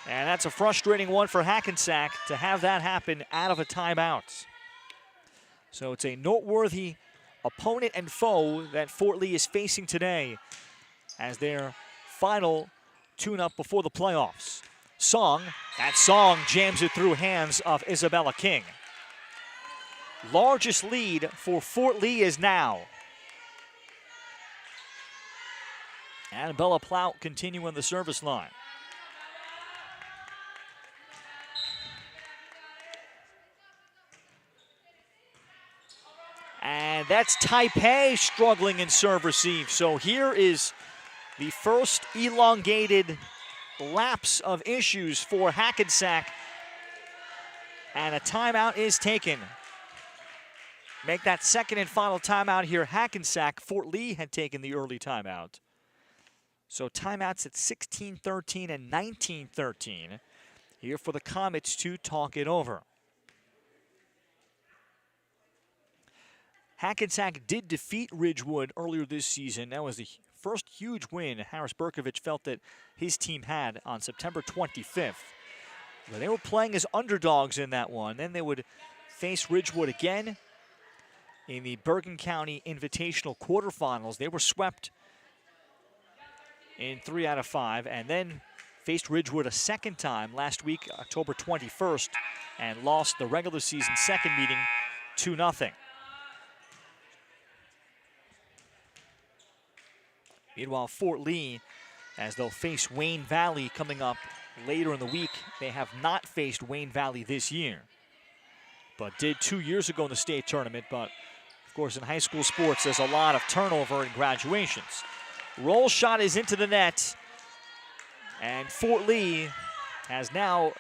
And that's a frustrating one for Hackensack to have that happen out of a timeout. So it's a noteworthy opponent and foe that Fort Lee is facing today as their final tune-up before the playoffs. Song, that Song jams it through hands of Isabella King. Largest lead for Fort Lee is now. And Bella Plout continuing the service line. And that's Taipei struggling in serve receive. So here is the first elongated lapse of issues for Hackensack. And a timeout is taken. Make that 2nd and final timeout here. Hackensack, Fort Lee had taken the early timeout. So timeouts at 16-13 and 19-13 here for the Comets to talk it over. Hackensack did defeat Ridgewood earlier this season. That was the first huge win Harris Berkovich felt that his team had on September 25th. But they were playing as underdogs in that one. Then they would face Ridgewood again in the Bergen County Invitational quarterfinals. They were swept in 3 out of 5 and then faced Ridgewood a second time last week, October 21st, and lost the regular season second meeting 2-0. Meanwhile, Fort Lee, as they'll face Wayne Valley coming up later in the week, they have not faced Wayne Valley this year, but did 2 years ago in the state tournament. But of course, in high school sports, there's a lot of turnover in graduations. Roll shot is into the net. And Fort Lee has now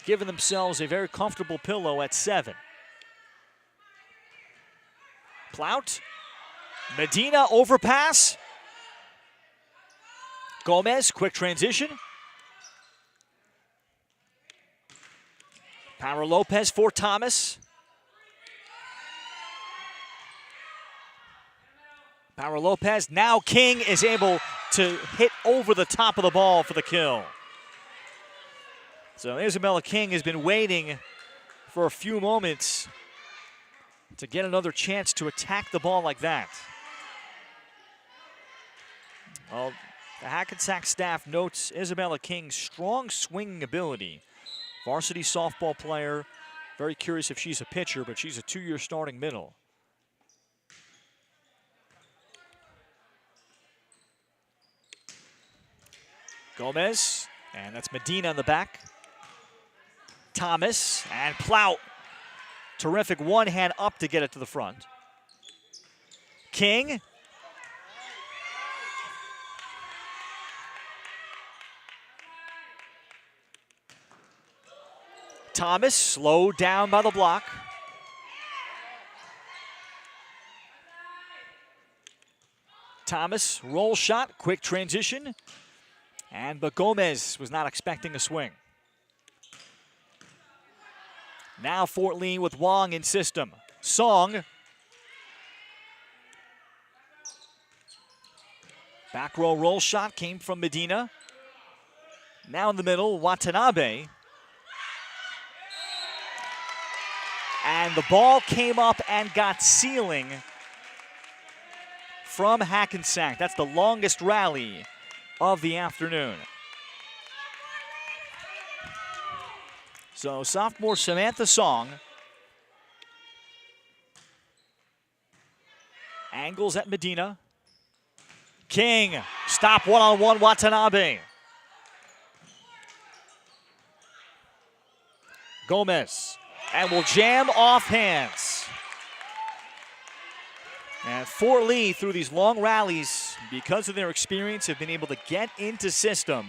given themselves a very comfortable pillow at 7. Plout. Medina overpass. Gomez, quick transition. Power Lopez for Thomas. Power Lopez, now King is able to hit over the top of the ball for the kill. So Isabella King has been waiting for a few moments to get another chance to attack the ball like that. Well, the Hackensack staff notes Isabella King's strong swinging ability. Varsity softball player. Very curious if she's a pitcher, but she's a 2-year starting middle. Gomez, and that's Medina in the back. Thomas and Plout. Terrific one hand up to get it to the front. King. Thomas slowed down by the block. Thomas, roll shot, quick transition. But Gomez was not expecting a swing. Now Fort Lee with Wong in system. Song. Back row roll shot came from Medina. Now in the middle, Watanabe. And the ball came up and got ceiling from Hackensack. That's the longest rally of the afternoon. So sophomore Samantha Song angles at Medina. King, stop one-on-one Watanabe. Gomez, and will jam off hands. And Fort Lee, through these long rallies, because of their experience, have been able to get into system.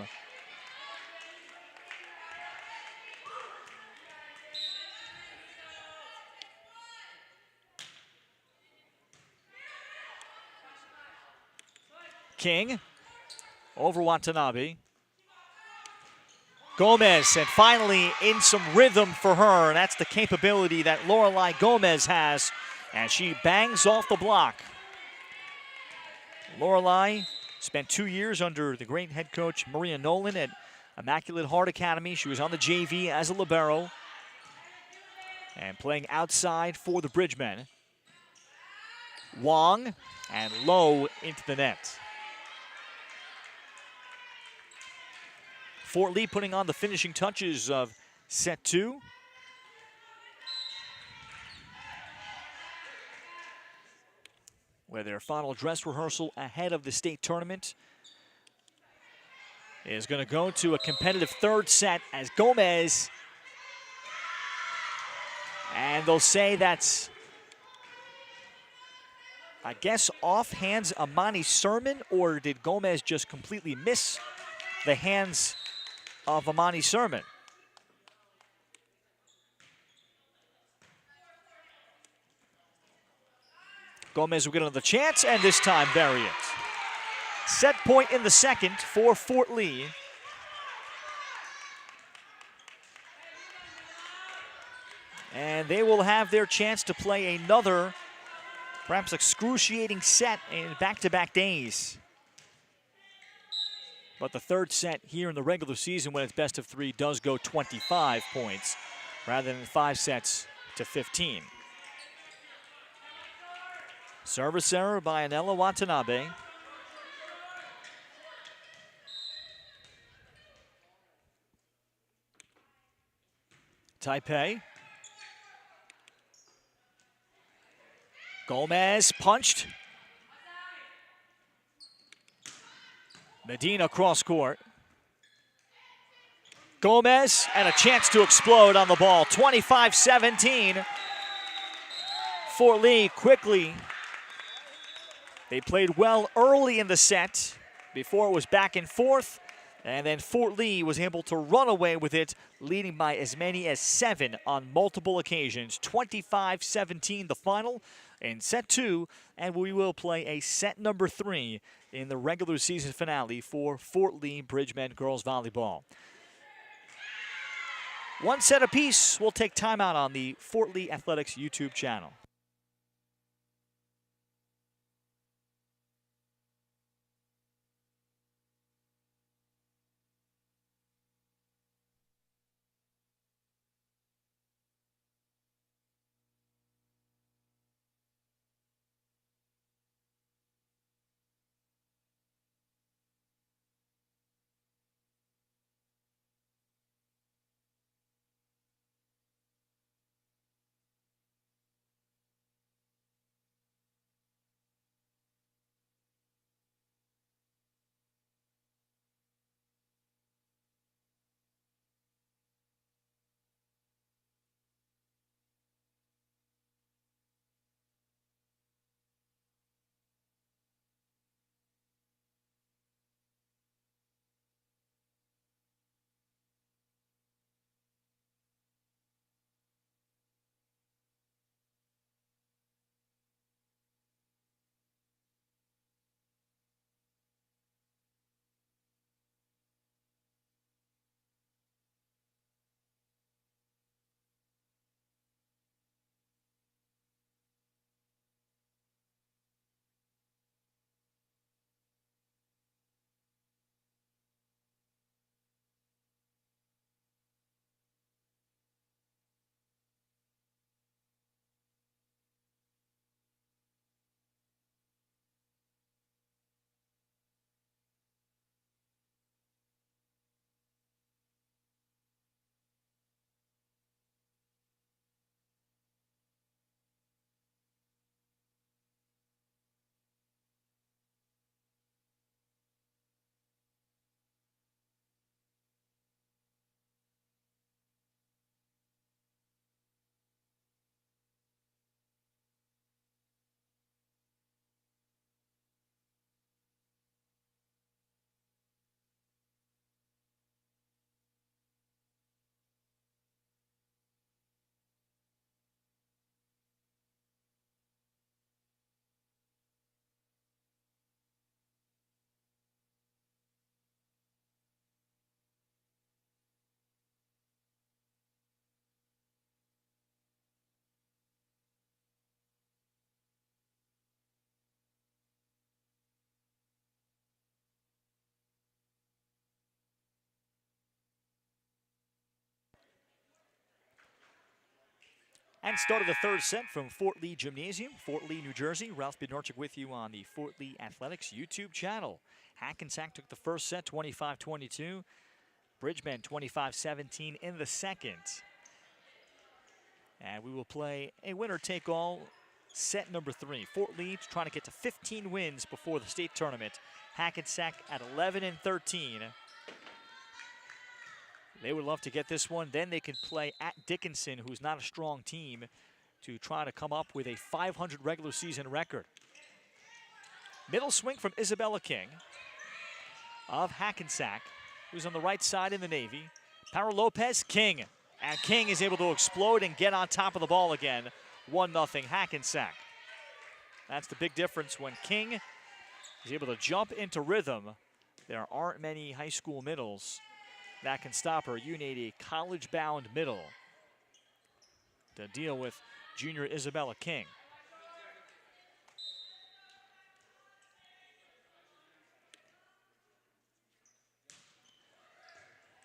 King over Watanabe. Gomez, and finally in some rhythm for her, and that's the capability that Lorelai Gomez has, and she bangs off the block. Lorelai spent 2 years under the great head coach Maria Nolan at Immaculate Heart Academy. She was on the JV as a libero and playing outside for the Bridgemen. Wong, and low into the net. Fort Lee putting on the finishing touches of set 2. Where their final dress rehearsal ahead of the state tournament is going to go to a competitive third set as Gomez, and they'll say that's, I guess, off hands Amani Sermon, or did Gomez just completely miss the hands of Amani Sermon? Gomez will get another chance, and this time bury it. Set point in the second for Fort Lee. And they will have their chance to play another, perhaps excruciating set in back-to-back days. But the third set here in the regular season, when it's best of 3, does go 25 points rather than 5 sets to 15. Service error by Anela Watanabe. Taipei. Gomez punched. Medina cross court. Gomez, and a chance to explode on the ball. 25-17. Fort Lee quickly They played well early in the set before it was back and forth, and then Fort Lee was able to run away with it, leading by as many as 7 on multiple occasions. 25-17 the final in set 2, and we will play a set number 3 in the regular season finale for Fort Lee Bridgman girls volleyball. One set apiece. We'll take timeout on the Fort Lee Athletics YouTube channel. And started the third set from Fort Lee Gymnasium, Fort Lee, New Jersey. Ralph Bednarczyk with you on the Fort Lee Athletics YouTube channel. Hackensack took the first set, 25-22. Bridgman, 25-17 in the second. And we will play a winner-take-all set number 3. Fort Lee trying to get to 15 wins before the state tournament. Hackensack at 11-13. They would love to get this one. Then they can play at Dickinson, who's not a strong team, to try to come up with a 500 regular season record. Middle swing from Isabella King of Hackensack, who's on the right side in the Navy. Para Lopez, King. And King is able to explode and get on top of the ball again. 1-0 Hackensack. That's the big difference when King is able to jump into rhythm. There aren't many high school middles that can stop her. You need a college-bound middle to deal with junior Isabella King.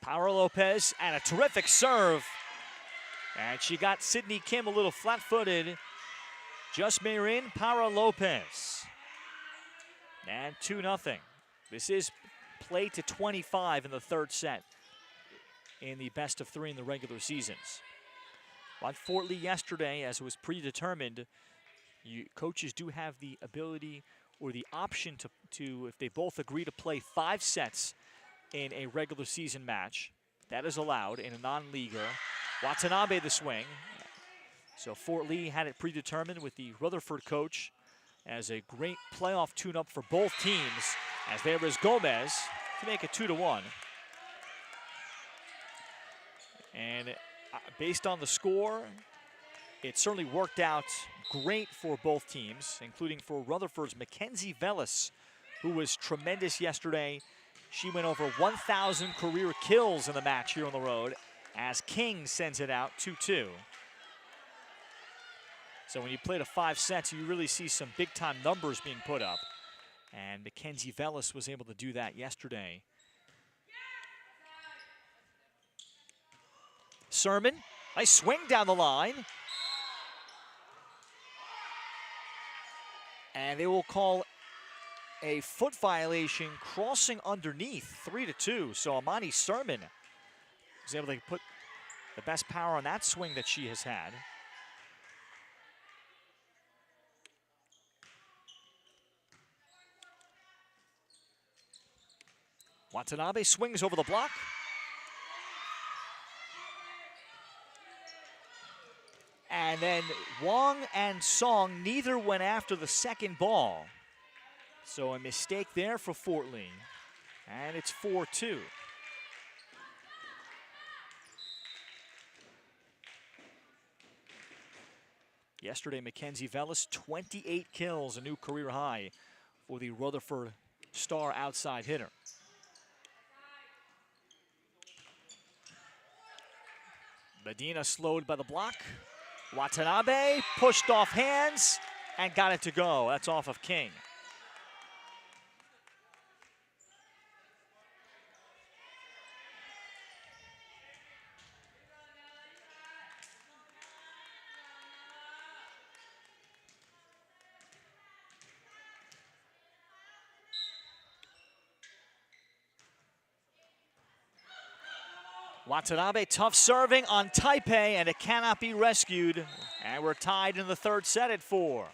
Para Lopez and a terrific serve. And she got Sydney Kim a little flat-footed. Just in, Para Lopez. And 2-0. This is play to 25 in the third set in the best of 3 in the regular seasons. Like Fort Lee yesterday, as it was predetermined, coaches do have the ability or the option to, if they both agree to play 5 sets in a regular season match, that is allowed in a non-leaguer. Watanabe the swing. So Fort Lee had it predetermined with the Rutherford coach as a great playoff tune-up for both teams, as there is Gomez to make it 2-1. And based on the score, it certainly worked out great for both teams, including for Rutherford's Mackenzie Vellis, who was tremendous yesterday. She went over 1,000 career kills in the match here on the road, as King sends it out 2-2. So when you play to 5 sets, you really see some big-time numbers being put up. And Mackenzie Vellis was able to do that yesterday. Sermon, nice swing down the line. And they will call a foot violation crossing underneath, 3-2. So Amani Sermon was able to put the best power on that swing that she has had. Watanabe swings over the block. And then Wong and Song, neither went after the second ball. So a mistake there for Fort Lee. And it's 4-2. Yesterday, Mackenzie Vellis, 28 kills, a new career high for the Rutherford star outside hitter. Medina slowed by the block. Watanabe pushed off hands and got it to go. That's off of King. Watanabe, tough serving on Taipei, and it cannot be rescued. And we're tied in the third set at 4.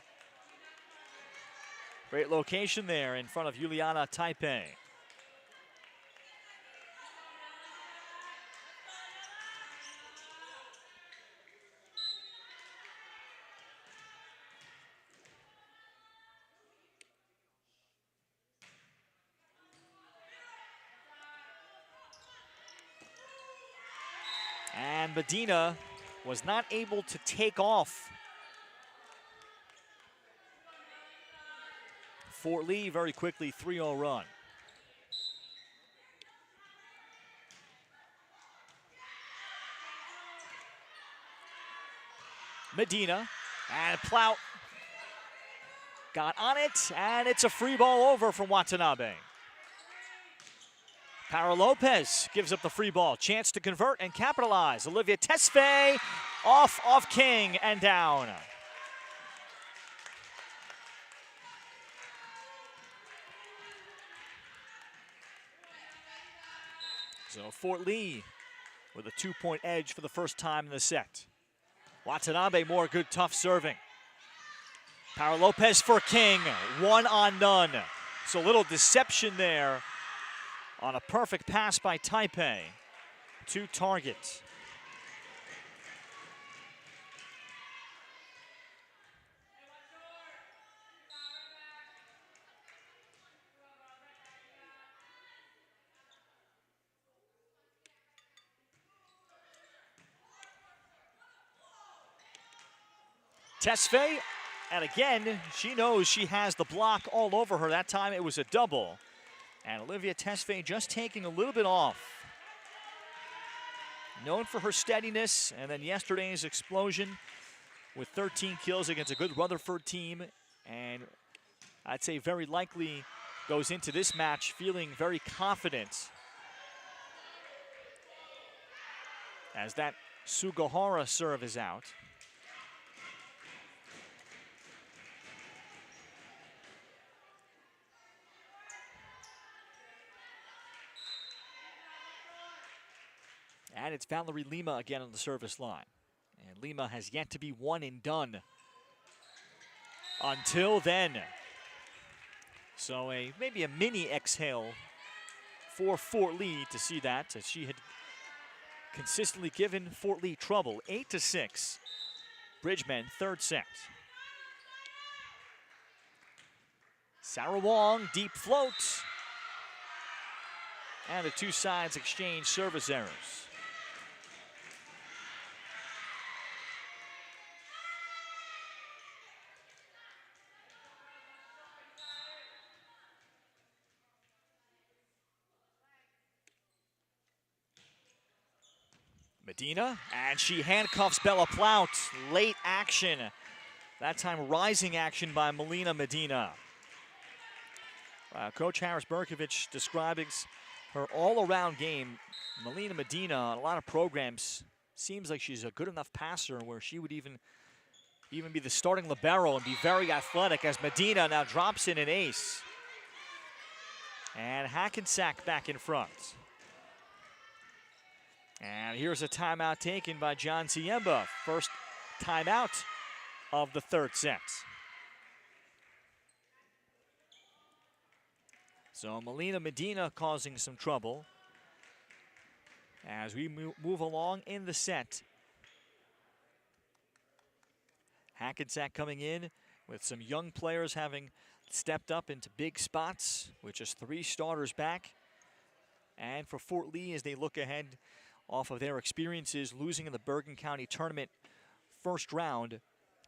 Great location there in front of Juliana Taipei. And Medina was not able to take off. Fort Lee very quickly, 3-0 run. Medina and Plout got on it, and it's a free ball over from Watanabe. Para Lopez gives up the free ball. Chance to convert and capitalize. Olivia Tesfaye off of King and down. So Fort Lee with a 2-point edge for the first time in the set. Watanabe more good tough serving. Para Lopez for King, 1 on none. So a little deception there on a perfect pass by Taipei. 2 targets. Tesfaye, and again, she knows she has the block all over her. That time it was a double. And Olivia Tesfaye just taking a little bit off. Known for her steadiness, and then yesterday's explosion with 13 kills against a good Rutherford team. And I'd say very likely goes into this match feeling very confident, as that Sugahara serve is out. And it's Valerie Lima again on the service line. And Lima has yet to be one and done until then. So maybe a mini exhale for Fort Lee to see that, as she had consistently given Fort Lee trouble. 8-6, Bridgman, third set. Sarah Wong, deep float. And the two sides exchange service errors. Medina, and she handcuffs Bella Plout. Late action. That time rising action by Melina Medina. Coach Harris Berkovich describing her all-around game. Melina Medina on a lot of programs seems like she's a good enough passer where she would even be the starting libero and be very athletic, as Medina now drops in an ace. And Hackensack back in front. And here's a timeout taken by John Ziemba. First timeout of the third set. So Melina Medina causing some trouble as we move along in the set. Hackensack coming in with some young players having stepped up into big spots with just 3 starters back. And for Fort Lee, as they look ahead off of their experiences losing in the Bergen County tournament first round,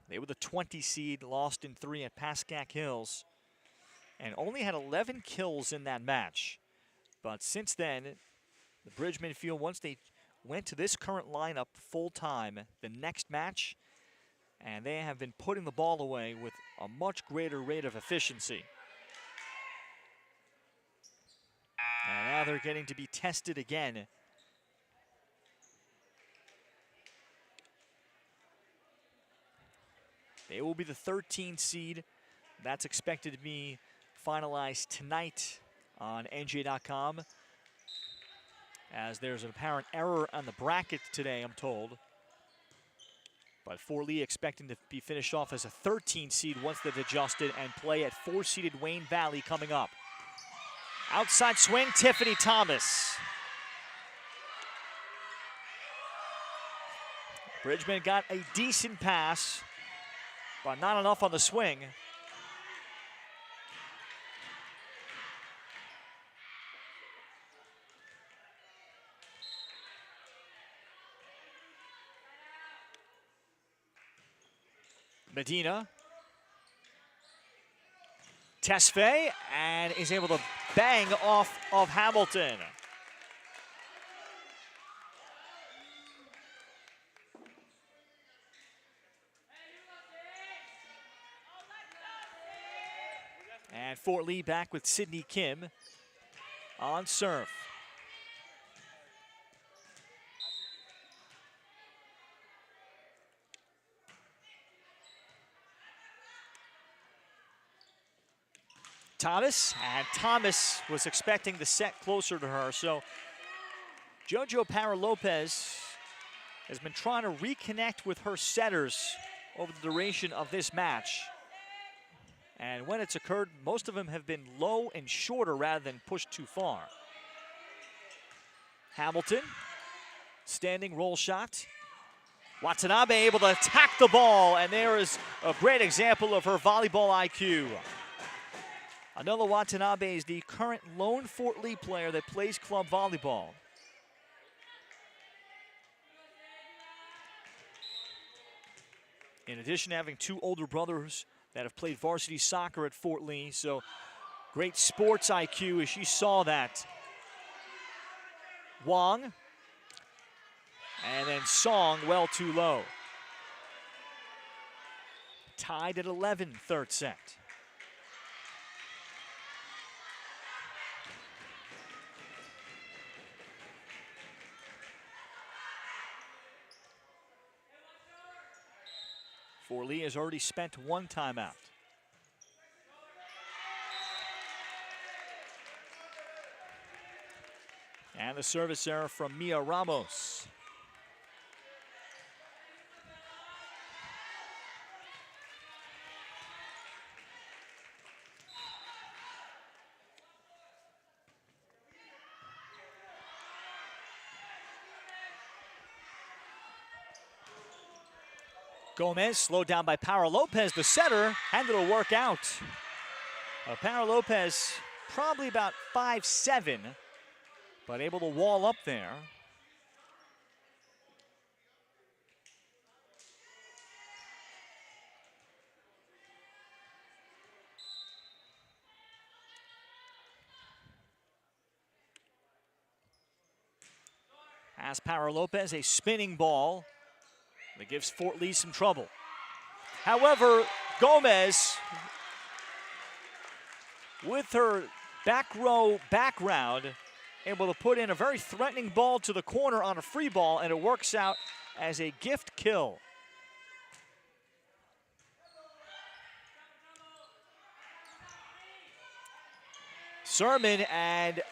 they were the 20 seed, lost in 3 at Pascack Hills, and only had 11 kills in that match. But since then, the Bridgman feel once they went to this current lineup full time, the next match, and they have been putting the ball away with a much greater rate of efficiency. And now they're getting to be tested again. They will be the 13 seed. That's expected to be finalized tonight on NJ.com, as there's an apparent error on the bracket today, I'm told. But Fort Lee expecting to be finished off as a 13 seed once they've adjusted and play at 4-seeded Wayne Valley coming up. Outside swing, Tiffany Thomas. Bridgman got a decent pass, but not enough on the swing. Medina. Tesfaye, and is able to bang off of Hamilton. And Fort Lee back with Sydney Kim on serve. Thomas, and Thomas was expecting the set closer to her, so Jojo Para-Lopez has been trying to reconnect with her setters over the duration of this match. And when it's occurred, most of them have been low and shorter rather than pushed too far. Hamilton, standing roll shot. Watanabe able to attack the ball, and there is a great example of her volleyball IQ. Another Watanabe is the current lone Fort Lee player that plays club volleyball. In addition to having 2 older brothers that have played varsity soccer at Fort Lee, so great sports IQ as she saw that. Wong, and then Song well too low. Tied at 11, third set. Fort Lee has already spent 1 timeout. And the service error from Mia Ramos. Gomez slowed down by Para-Lopez, the setter, and it'll work out. Para Lopez, probably about 5'7", but able to wall up there. As Para Lopez, a spinning ball that gives Fort Lee some trouble. However, Gomez, with her back row background, able to put in a very threatening ball to the corner on a free ball, and it works out as a gift kill. Sermon, and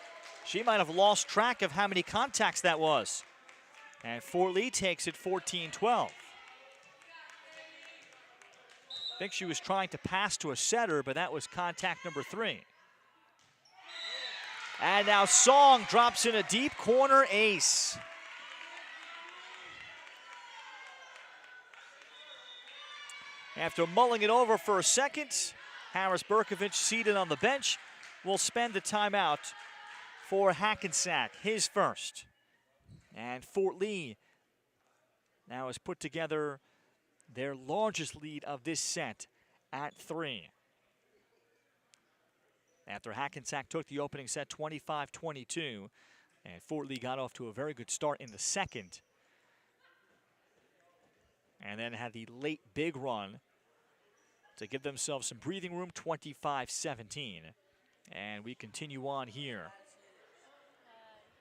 she might have lost track of how many contacts that was. And Fort Lee takes it 14-12. I think she was trying to pass to a setter, but that was contact number 3. And now Song drops in a deep corner ace. After mulling it over for a second, Harris Berkovich, seated on the bench, will spend the timeout for Hackensack, his first. And Fort Lee now has put together their largest lead of this set at 3. After Hackensack took the opening set 25-22, and Fort Lee got off to a very good start in the second, and then had the late big run to give themselves some breathing room, 25-17. And we continue on here.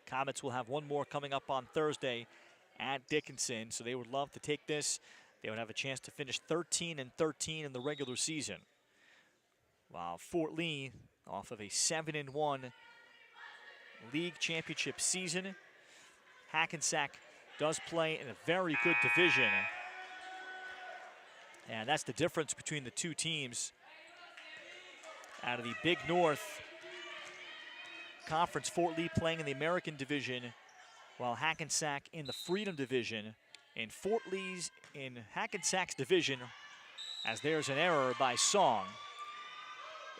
Comets will have one more coming up on Thursday at Dickinson, so they would love to take this. They would have a chance to finish 13-13 in the regular season. While Fort Lee, off of a 7-1 league championship season, Hackensack does play in a very good division. And that's the difference between the two teams. Out of the Big North Conference, Fort Lee playing in the American Division, while Hackensack in the Freedom Division. In Hackensack's division, as there's an error by Song.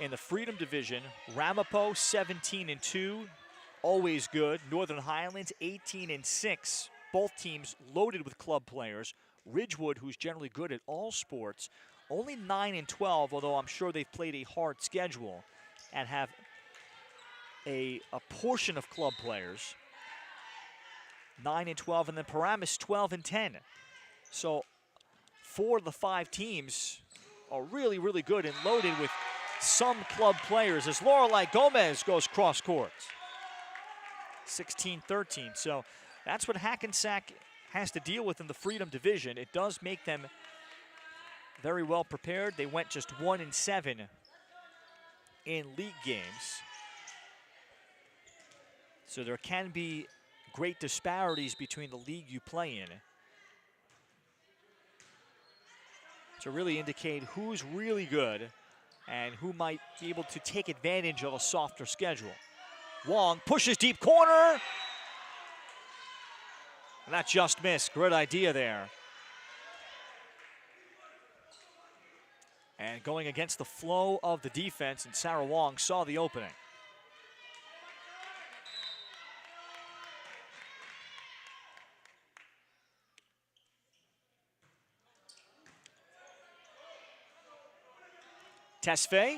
In the Freedom Division, Ramapo 17-2, always good. Northern Highlands 18-6, both teams loaded with club players. Ridgewood, who's generally good at all sports, only 9-12, although I'm sure they've played a hard schedule and have a portion of club players. 9-12, and then Paramus 12-10. So 4 of the 5 teams are really, really good and loaded with some club players, as Lorelei Gomez goes cross court. 16-13. So that's what Hackensack has to deal with in the Freedom Division. It does make them very well prepared. They went just 1-7 in league games. So there can be great disparities between the league you play in to really indicate who's really good and who might be able to take advantage of a softer schedule. Wong pushes deep corner. And that just missed. Great idea there. And going against the flow of the defense, and Sarah Wong saw the opening. Tesfaye,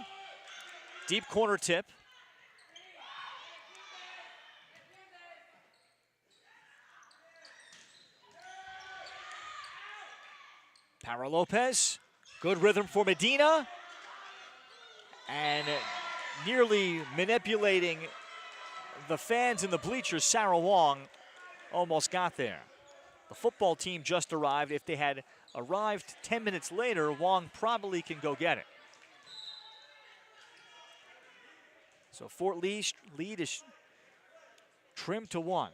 deep corner tip. Para Lopez, good rhythm for Medina. And nearly manipulating the fans in the bleachers, Sarah Wong almost got there. The football team just arrived. If they had arrived 10 minutes later, Wong probably can go get it. So Fort Lee's lead is trimmed to 1.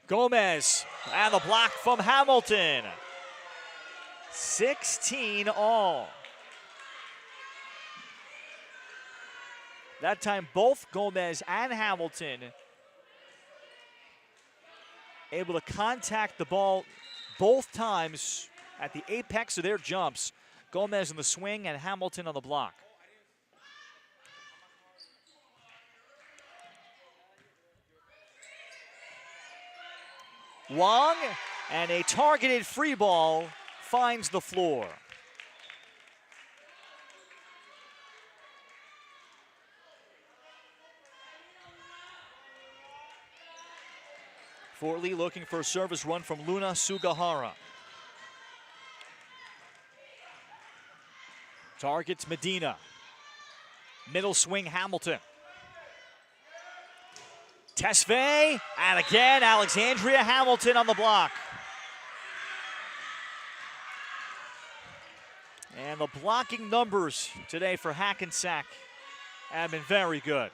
Gomez, and the block from Hamilton. 16 all. That time both Gomez and Hamilton able to contact the ball both times at the apex of their jumps. Gomez in the swing and Hamilton on the block. Wong, and a targeted free ball finds the floor. Fort Lee looking for a service run from Luna Sugahara. Targets Medina. Middle swing Hamilton. Tesfaye, and again Alexandria Hamilton on the block. And the blocking numbers today for Hackensack have been very good.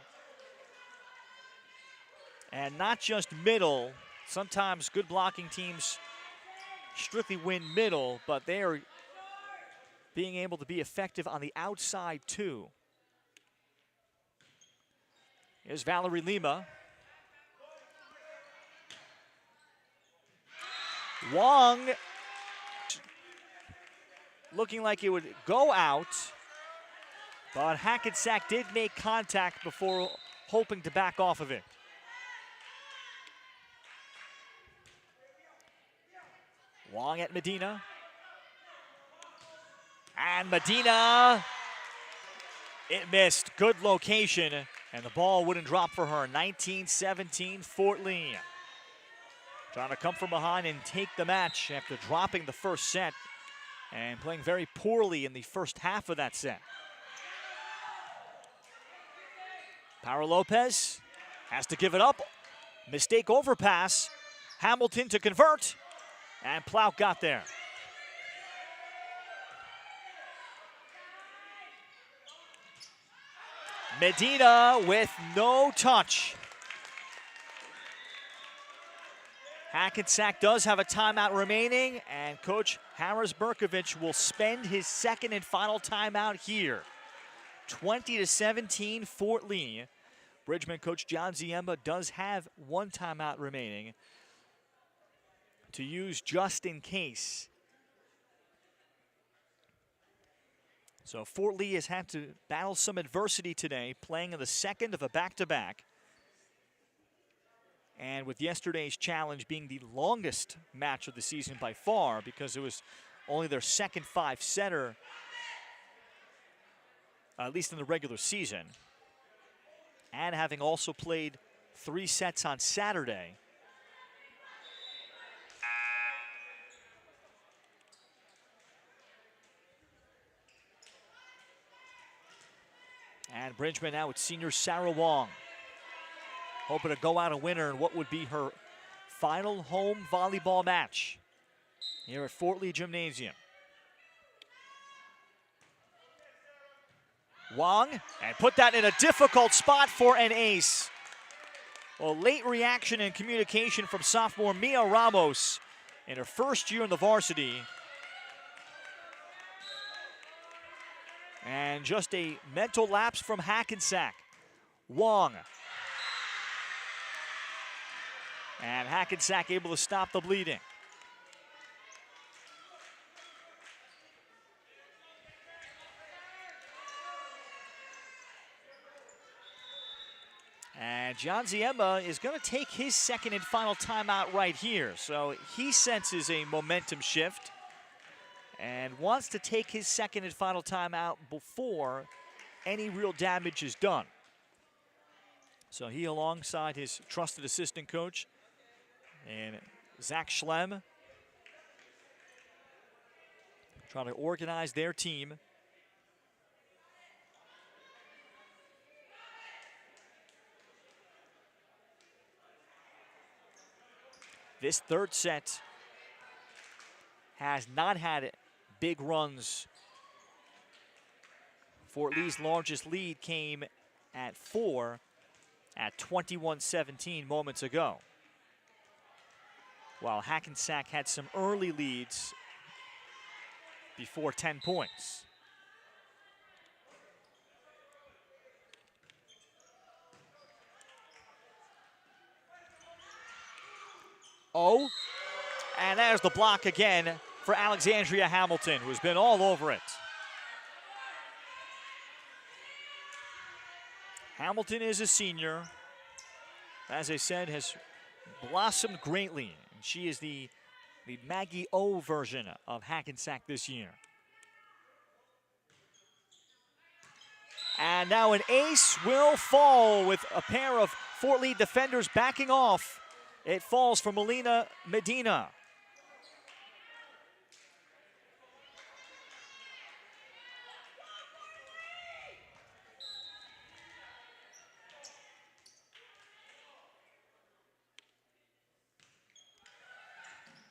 And not just middle. Sometimes good blocking teams strictly win middle, but they are being able to be effective on the outside too. Here's Valerie Lima. Wong looking like it would go out, but Hackensack did make contact before hoping to back off of it. Wong at Medina. And Medina, it missed. Good location, and the ball wouldn't drop for her. 19-17 Fort Lee. Trying to come from behind and take the match after dropping the first set and playing very poorly in the first half of that set. Power Lopez has to give it up. Mistake overpass. Hamilton to convert, and Plout got there. Medina with no touch. Hackensack does have a timeout remaining, and Coach Harris Berkovich will spend his second and final timeout here. 20-17 Fort Lee. Bridgman coach John Ziemba does have one timeout remaining to use just in case. So Fort Lee has had to battle some adversity today, playing in the second of a back-to-back. And with yesterday's challenge being the longest match of the season by far, because it was only their second five-setter, at least in the regular season, and having also played 3 sets on Saturday. And Bridgman now with senior Sarah Wong, hoping to go out a winner in what would be her final home volleyball match here at Fort Lee Gymnasium. Wong, and put that in a difficult spot for an ace. Well, late reaction and communication from sophomore Mia Ramos in her first year in the varsity. And just a mental lapse from Hackensack. Wong. And Hackensack able to stop the bleeding. And John Ziemba is going to take his second and final timeout right here. So he senses a momentum shift and wants to take his second and final timeout before any real damage is done. So he, alongside his trusted assistant coach and Zach Schlem, trying to organize their team. This third set has not had big runs. Fort Lee's largest lead came at 4 at 21-17 moments ago, while Hackensack had some early leads before 10 points. Oh, and there's the block again for Alexandria Hamilton, who's been all over it. Hamilton is a senior. As I said, has blossomed greatly. She is the Maggie O version of Hackensack this year. And now an ace will fall with a pair of Fort Lee defenders backing off. It falls for Melina Medina.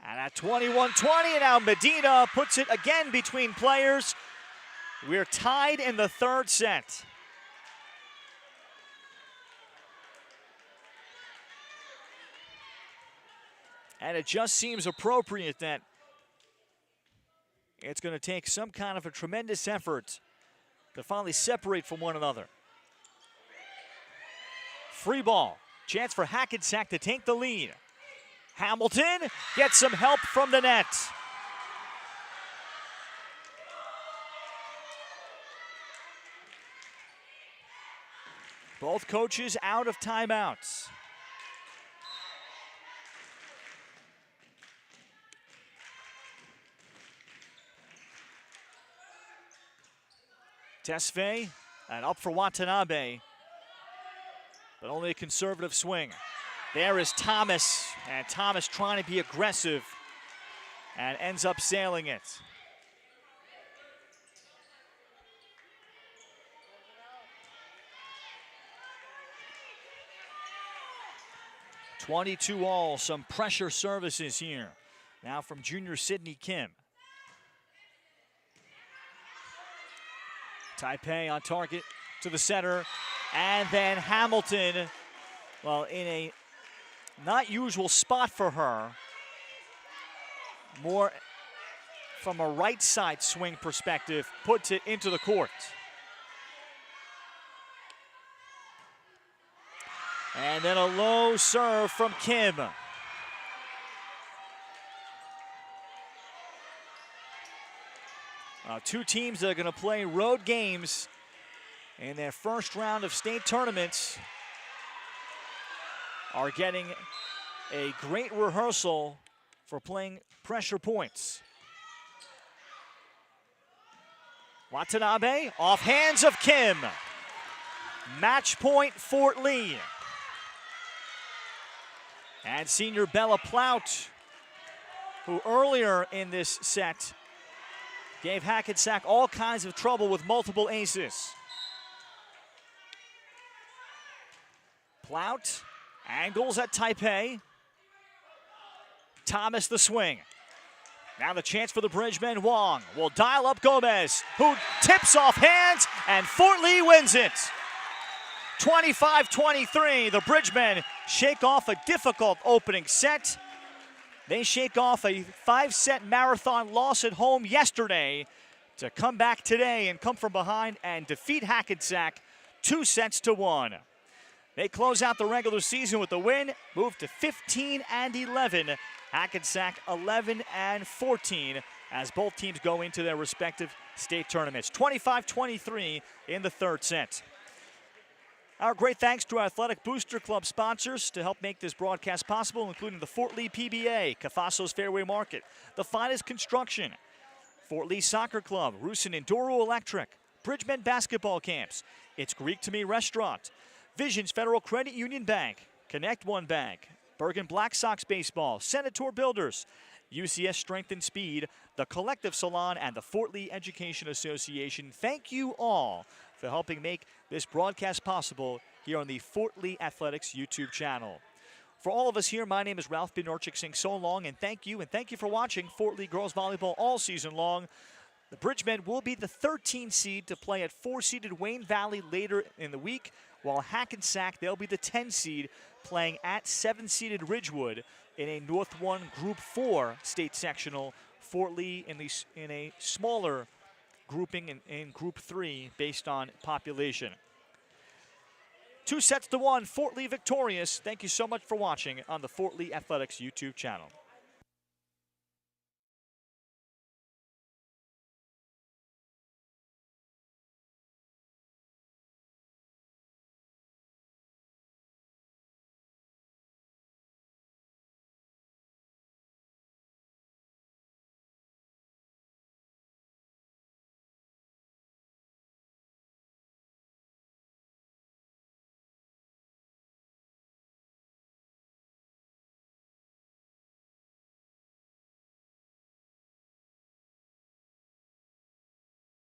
And at 21-20, now Medina puts it again between players. We're tied in the third set. And it just seems appropriate that it's going to take some kind of a tremendous effort to finally separate from one another. Free ball. Chance for Hackensack to take the lead. Hamilton gets some help from the net. Both coaches out of timeouts. Tesfaye and up for Watanabe, but only a conservative swing. There is Thomas, and Thomas trying to be aggressive and ends up sailing it. (22-all), some pressure services here. Now from junior Sydney Kim. Taipei on target to the center, and then Hamilton, well, in a not usual spot for her, more from a right side swing perspective, puts it into the court. And then a low serve from Kim. Two teams that are going to play road games in their first round of state tournaments are getting a great rehearsal for playing pressure points. Watanabe off hands of Kim. Match point Fort Lee. And senior Bella Plout, who earlier in this set gave Hackensack all kinds of trouble with multiple aces. Plout angles at Taipei. Thomas the swing. Now the chance for the Bridgemen. Wong will dial up Gomez, who tips off hands, and Fort Lee wins it. 25-23, the Bridgemen shake off a difficult opening set. They shake off a 5-set marathon loss at home yesterday to come back today and come from behind and defeat Hackensack 2-1. They close out the regular season with the win, move to 15-11. Hackensack 11-14 as both teams go into their respective state tournaments. 25-23 in the third set. Our great thanks to our Athletic Booster Club sponsors to help make this broadcast possible, including the Fort Lee PBA, Cafaso's Fairway Market, The Finest Construction, Fort Lee Soccer Club, Rusin Enduro Electric, Bridgemen Basketball Camps, It's Greek to Me Restaurant, Visions Federal Credit Union Bank, Connect One Bank, Bergen Black Sox Baseball, Senator Builders, UCS Strength and Speed, the Collective Salon, and the Fort Lee Education Association. Thank you all for helping make this broadcast possible here on the Fort Lee Athletics YouTube channel. For all of us here, my name is Ralph Bnorchik saying so long and thank you for watching Fort Lee Girls Volleyball all season long. The Bridgemen will be the 13 seed to play at 4-seeded Wayne Valley later in the week, while Hackensack, they'll be the 10 seed playing at 7-seeded Ridgewood in a North 1 Group 4 state sectional. Fort Lee in a smaller grouping in Group 3 based on population. 2-1, Fort Lee victorious. Thank you so much for watching on the Fort Lee Athletics YouTube channel.